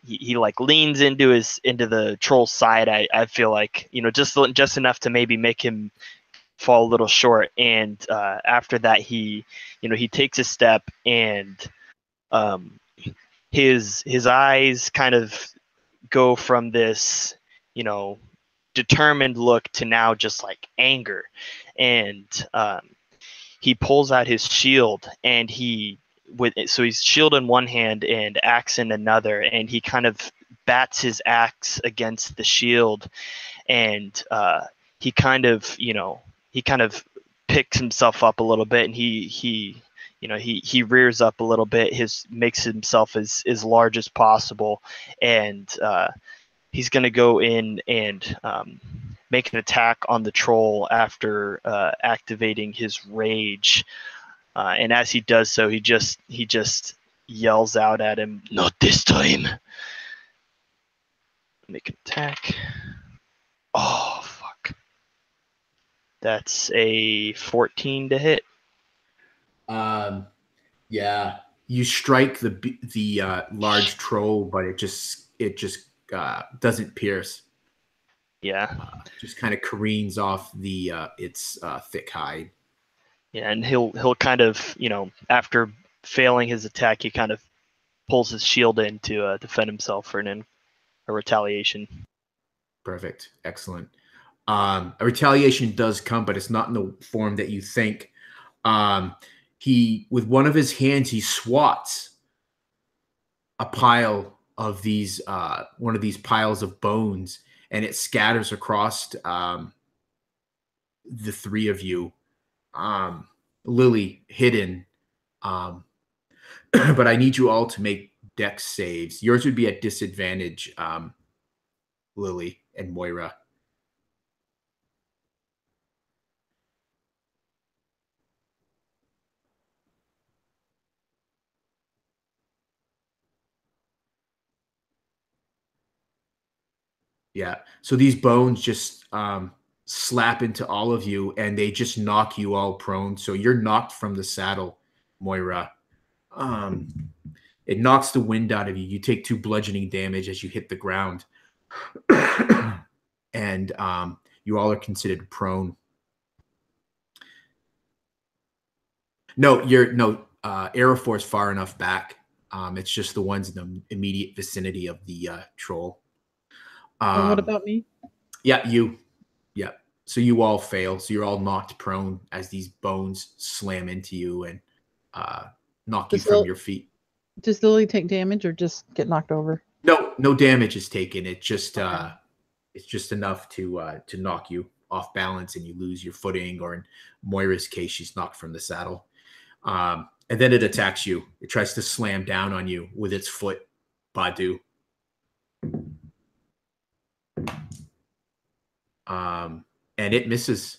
he like leans into the troll's side. I feel like, just enough to maybe make him fall a little short. And after that, he takes a step, and his eyes kind of go from this, determined look to now just like anger. And he pulls out his shield, and so he's shield in one hand and axe in another, and he kind of bats his axe against the shield, and he kind of picks himself up a little bit, and he rears up a little bit, makes himself as large as possible, and he's going to go in and make an attack on the troll after activating his rage. And as he does so, he just yells out at him, "Not this time!" Make an attack. Oh, fuck. That's a 14 to hit. Yeah, you strike the large troll, but it just doesn't pierce. Yeah. Just kind of careens off its thick hide. Yeah, and he'll kind of, after failing his attack, he kind of pulls his shield in to defend himself for a retaliation. Perfect. Excellent. A retaliation does come, but it's not in the form that you think. He, with one of his hands, he swats a pile of these, one of these piles of bones, and it scatters across the three of you. Lily hidden, but I need you all to make dex saves. Yours would be at disadvantage, Lily and Moira. Yeah. So these bones just slap into all of you, and they just knock you all prone. So you're knocked from the saddle, Moira. It knocks the wind out of you. You take 2 bludgeoning damage as you hit the ground, and you all are considered prone. No, Aerofor's far enough back. It's just the ones in the immediate vicinity of the troll. And what about me? Yeah, you. Yeah. So you all fail. So you're all knocked prone as these bones slam into you and knock you from your feet. Does Lily take damage or just get knocked over? No damage is taken. It just it's just enough to knock you off balance and you lose your footing, or in Moira's case, she's knocked from the saddle. And then it attacks you. It tries to slam down on you with its foot, Badu. And it misses.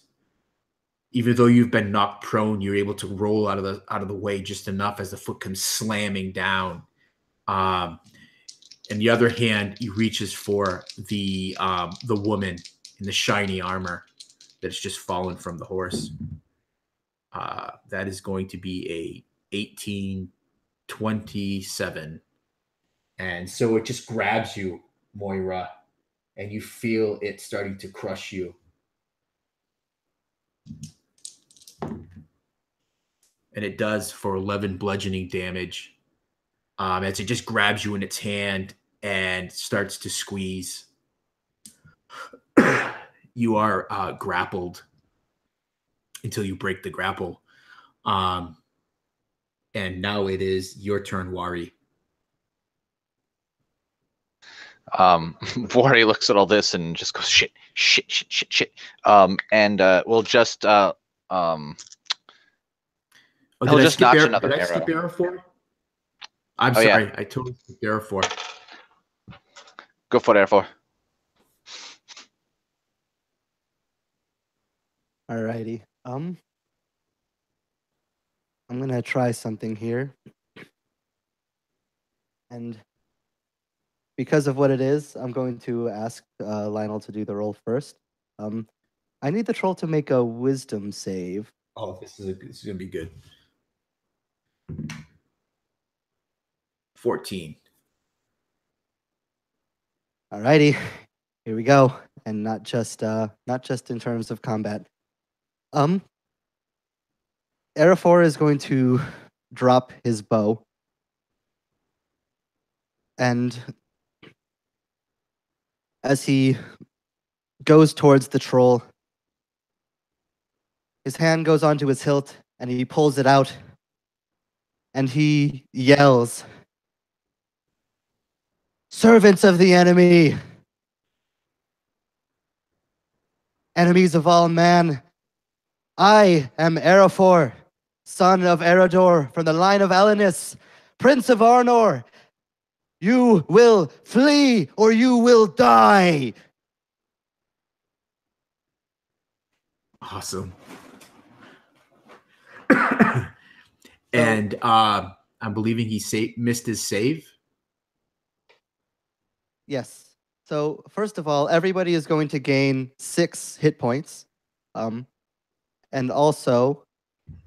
Even though you've been knocked prone, you're able to roll out of the way just enough as the foot comes slamming down. And the other hand, he reaches for the woman in the shiny armor that has just fallen from the horse. That is going to be a 18-27. And so it just grabs you, Moira, and you feel it starting to crush you. And it does for 11 bludgeoning damage, as it just grabs you in its hand and starts to squeeze. You are grappled until you break the grapple. And now it is your turn, Wari. Wari looks at all this and just goes, shit. And we'll just Did he'll just notch another arrow. Did I skip arrow 4? I'm sorry. Yeah. I totally skipped arrow 4. Go for arrow 4. Alrighty. I'm gonna try something here. And because of what it is, I'm going to ask Lionel to do the roll first. I need the troll to make a wisdom save. Oh, this is gonna be good. 14. Alrighty, here we go, and not just in terms of combat. Arafor is going to drop his bow, and as he goes towards the troll, his hand goes onto his hilt, and he pulls it out, and he yells, "Servants of the enemy! Enemies of all man! I am Arafor, son of Erodor, from the line of Alanis, Prince of Arnor. You will flee or you will die!" Awesome. And I'm believing he missed his save. Yes. So first of all, everybody is going to gain 6 hit points. And also,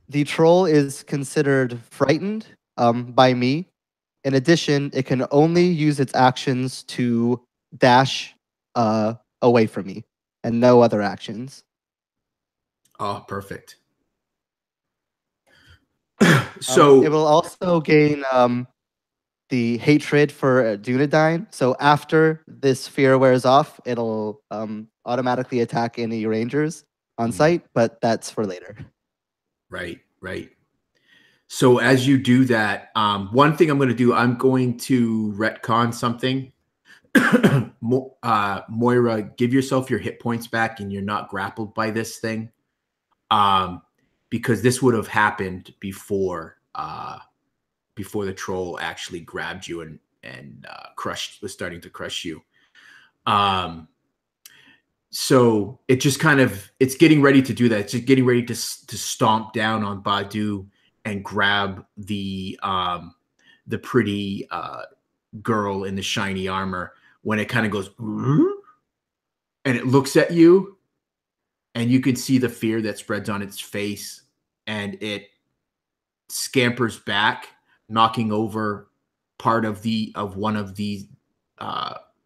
the troll is considered frightened by me. In addition, it can only use its actions to dash away from me and no other actions. Oh, perfect. It So will also gain the hatred for Dunedain. So after this fear wears off, it'll automatically attack any rangers on site, but that's for later. right. So as you do that, one thing I'm going to do, I'm going to retcon something. Moira, give yourself your hit points back, and you're not grappled by this thing, because this would have happened before the troll actually grabbed you and was starting to crush you. So it just it's getting ready to do that. It's just getting ready to stomp down on Badu and grab the pretty girl in the shiny armor, when it kind of goes and it looks at you, and you can see the fear that spreads on its face, and it scampers back, knocking over part of one of these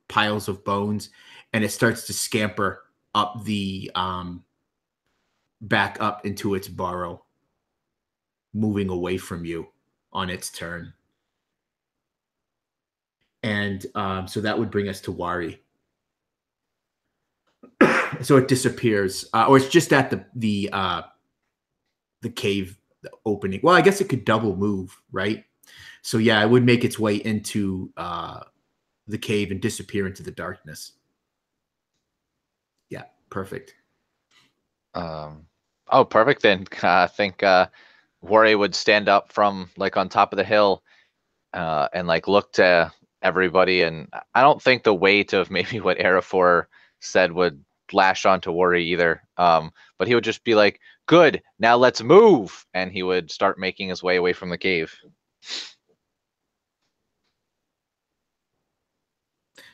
piles of bones, and it starts to scamper up the back up into its burrow, moving away from you on its turn. And so that would bring us to Wari. So it disappears, or it's just at the cave opening. Well, I guess it could double move, right? So yeah, it would make its way into the cave and disappear into the darkness. Yeah, perfect. Oh, perfect. Then I think Wari would stand up from like on top of the hill and like look to everybody. And I don't think the weight of maybe what Arafor said would lash onto Wari either. But he would just be like, "Good, now let's move," and he would start making his way away from the cave.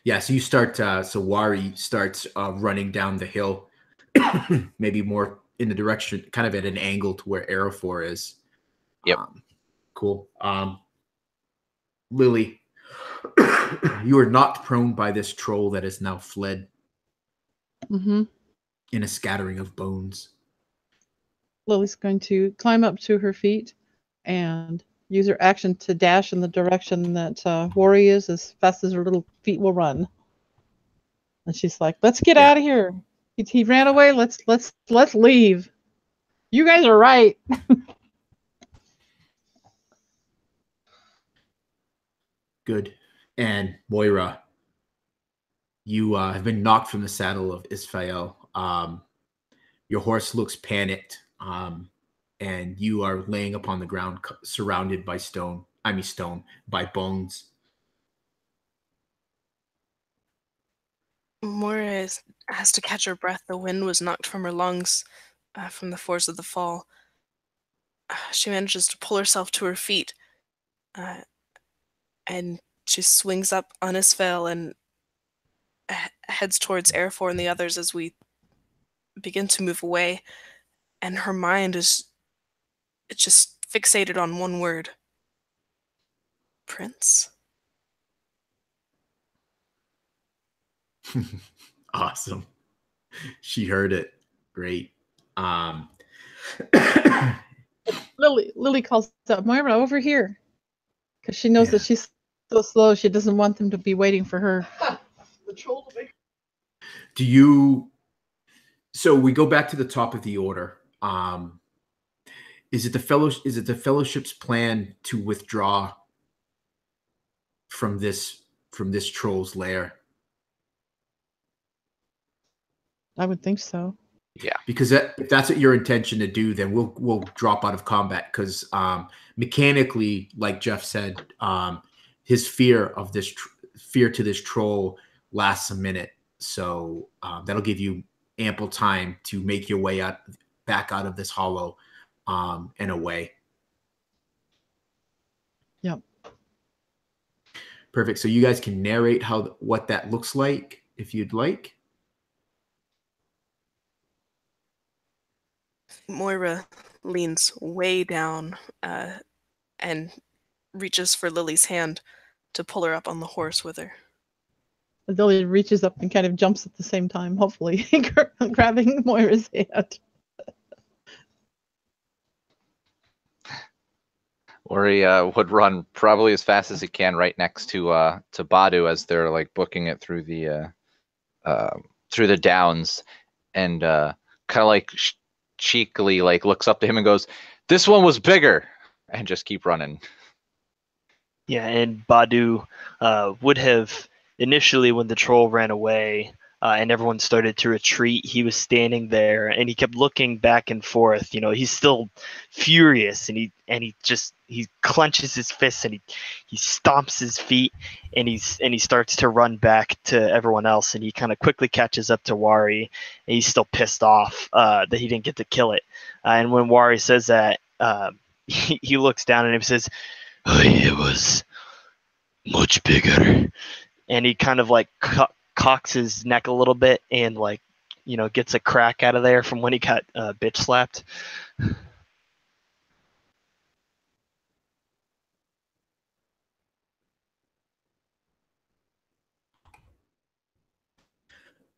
Yeah, so you start. So Wari starts running down the hill, maybe more in the direction, kind of at an angle to where Arafor is. Yep. Cool. Lily, you are knocked prone by this troll that has now fled. Mm-hmm. In a scattering of bones. Lily's going to climb up to her feet and use her action to dash in the direction that Wari is, as fast as her little feet will run. And she's like, "Let's get out of here. He ran away. Let's leave. You guys are right." Good. And Moira, you have been knocked from the saddle of Isfael. Your horse looks panicked, and you are laying upon the ground, surrounded by by bones. Moira has to catch her breath. The wind was knocked from her lungs from the force of the fall. She manages to pull herself to her feet, and she swings up on Isfael and heads towards Arafor and the others as we begin to move away. And her mind is just fixated on one word: Prince. Awesome. She heard it. Great. Lily calls out, "Moira, over here," because she knows that she's so slow. She doesn't want them to be waiting for her. Do you? So we go back to the top of the order. Is it the fellowship's plan to withdraw from this troll's lair? I would think so. Yeah, because if that's what your intention to do, then we'll drop out of combat, because mechanically, like Jeff said, his fear to this troll lasts a minute, so that'll give you ample time to make your way back out of this hollow and away. Yep. Perfect. So you guys can narrate what that looks like if you'd like. Moira leans way down and reaches for Lily's hand to pull her up on the horse with her. Lily reaches up and kind of jumps at the same time, hopefully, grabbing Moira's hand. Ori would run probably as fast as he can right next to Badu as they're like booking it through the downs, and kind of like cheekily like looks up to him and goes, "This one was bigger," and just keep running. Yeah, and Badu would have initially, when the troll ran away and everyone started to retreat, he was standing there and he kept looking back and forth. You know, he's still furious, and he clenches his fists and he stomps his feet, and he starts to run back to everyone else, and he kind of quickly catches up to Wari, and he's still pissed off that he didn't get to kill it. And when Wari says that, he looks down at him and says, It was much bigger. and he kind of like cocks his neck a little bit and like, you know, gets a crack out of there from when he got bitch slapped.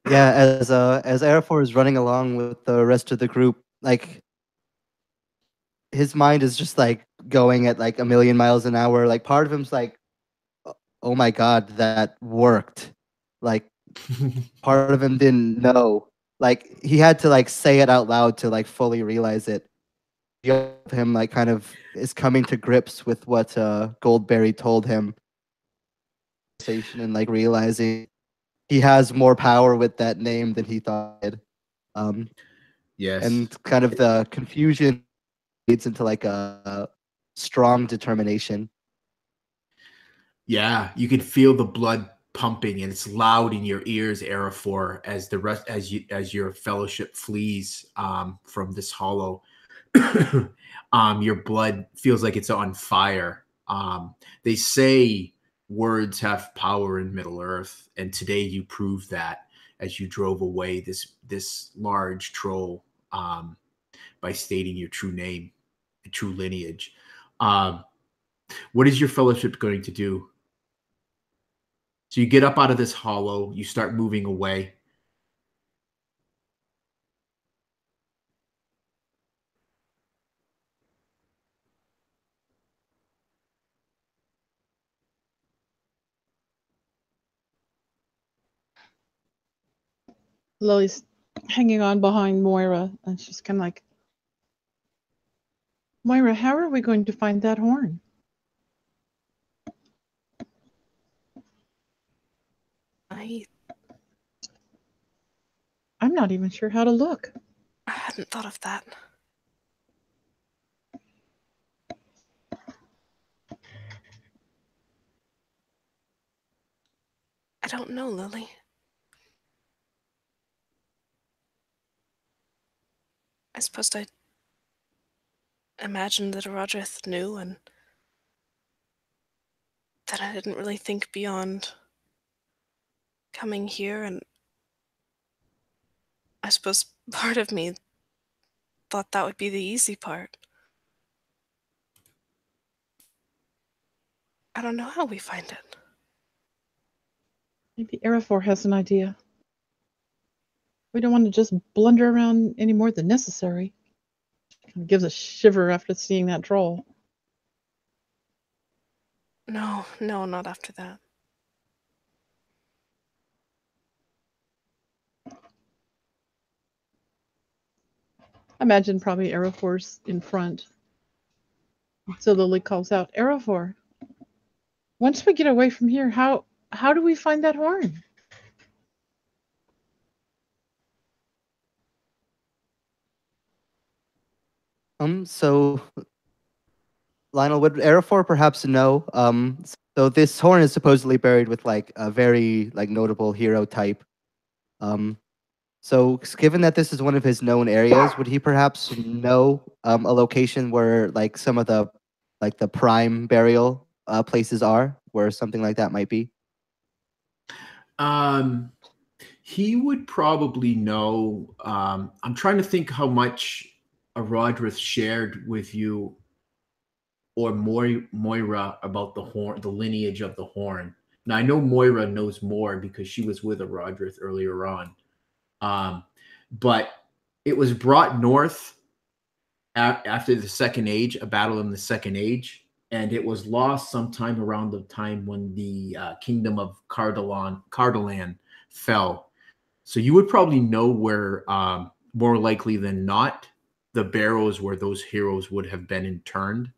Yeah, as Arafor is running along with the rest of the group, like his mind is just like going at like a million miles an hour. Like part of him's like, oh my god, that worked. Like part of him didn't know. Like he had to like say it out loud to like fully realize it. Him like kind of is coming to grips with what Goldberry told him, and like realizing he has more power with that name than he thought. Yes. And kind of the confusion leads into like a strong determination. Yeah, you can feel the blood pumping, and it's loud in your ears, Arafor, as your fellowship flees from this hollow. Your blood feels like it's on fire. They say words have power in Middle Earth, and today you proved that as you drove away this large troll by stating your true name, true lineage. What is your fellowship going to do? So you get up out of this hollow, you start moving away. Lily's hanging on behind Moira, and she's kind of like, Moira, how are we going to find that horn? I'm not even sure how to look. I hadn't thought of that. I don't know, Lily. I suppose I imagined that Orodreth knew, and that I didn't really think beyond coming here, and I suppose part of me thought that would be the easy part. I don't know how we find it. Maybe Arafor has an idea. We don't want to just blunder around any more than necessary. Kind of gives a shiver after seeing that troll. No, not after that. I imagine probably Arafor's in front. So Lily calls out, Arafor, once we get away from here, how do we find that horn? So Lionel, would Arafor perhaps know? So this horn is supposedly buried with like a very like notable hero type. So given that this is one of his known areas, would he perhaps know a location where like some of the prime burial places are, where something like that might be? He would probably know. I'm trying to think how much Orodreth shared with you or Moira about the horn, the lineage of the horn. Now I know Moira knows more because she was with Orodreth earlier on, but it was brought north after the Second Age, a battle in the Second Age, and it was lost sometime around the time when the kingdom of Cardalan fell. So you would probably know where, more likely than not, the barrows where those heroes would have been interned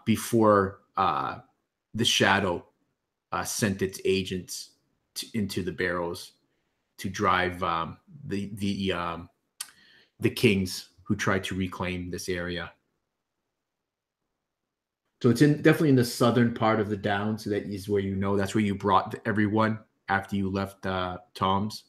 before the Shadow sent its agents into the barrows to drive the kings who tried to reclaim this area. So it's definitely in the southern part of the Downs. So that is where that's where you brought everyone after you left Tom's,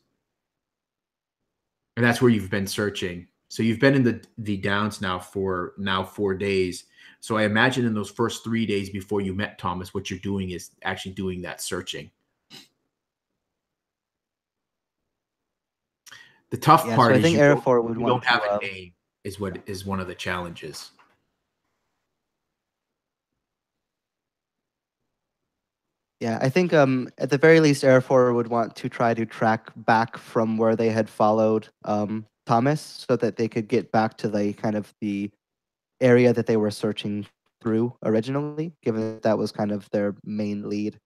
and that's where you've been searching. So you've been in the Downs now for 4 days. So I imagine in those first 3 days before you met Thomas, what you're doing is actually doing that searching. The tough part I is think you don't have a name. Is what is one of the challenges. Yeah, I think at the very least, Airfor would want to try to track back from where they had followed Thomas, so that they could get back to the kind of the area that they were searching through originally, given that was kind of their main lead.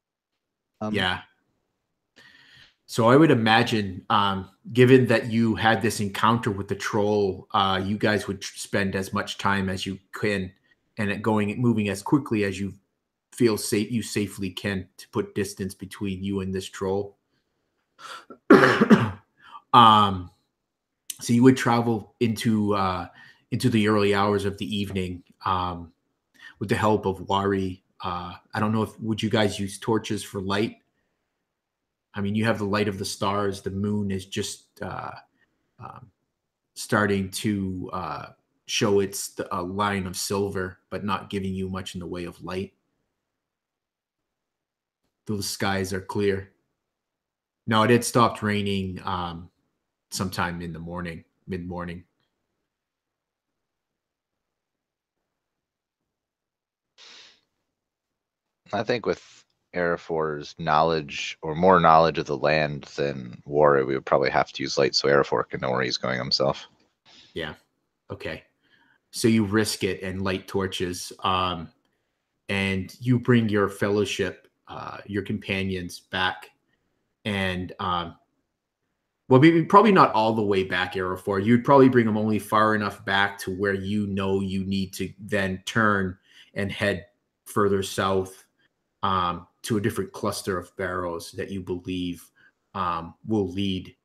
Yeah. So I would imagine, given that you had this encounter with the troll, you guys would spend as much time as you can, and moving as quickly as you feel safe. You safely can to put distance between you and this troll. So you would travel into the early hours of the evening with the help of Wari. I don't know would you guys use torches for light? I mean, you have the light of the stars. The moon is just starting to show its line of silver, but not giving you much in the way of light. Though the skies are clear. No, it had stopped raining sometime in the morning, mid-morning. I think with Arafor's knowledge, or more knowledge of the land than Wara, we would probably have to use light so Arafor can know where he's going himself. Yeah. Okay. So you risk it and light torches, and you bring your fellowship, your companions back, and well, maybe probably not all the way back, Arafor. You'd probably bring them only far enough back to where you need to then turn and head further south to a different cluster of barrows that you believe will lead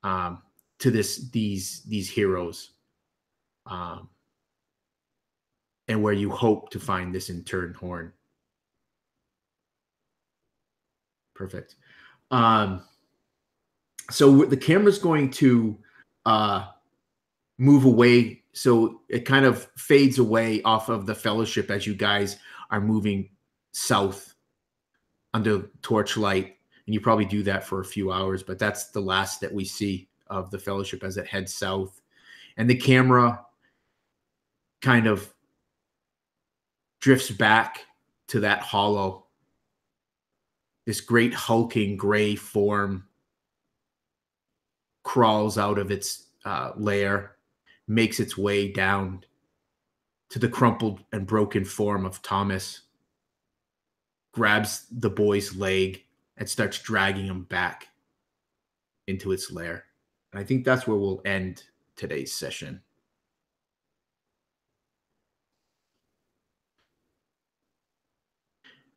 to these heroes, and where you hope to find this interned horn. Perfect. So the camera's going to move away, so it kind of fades away off of the fellowship as you guys are moving south under torchlight, and you probably do that for a few hours, but that's the last that we see of the fellowship as it heads south. And the camera kind of drifts back to that hollow. This great hulking gray form crawls out of its lair, makes its way down to the crumpled and broken form of Thomas, grabs the boy's leg, and starts dragging him back into its lair. And I think that's where we'll end today's session.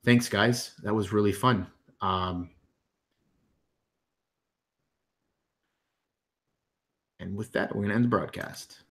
Thanks, guys. That was really fun. And with that, we're going to end the broadcast.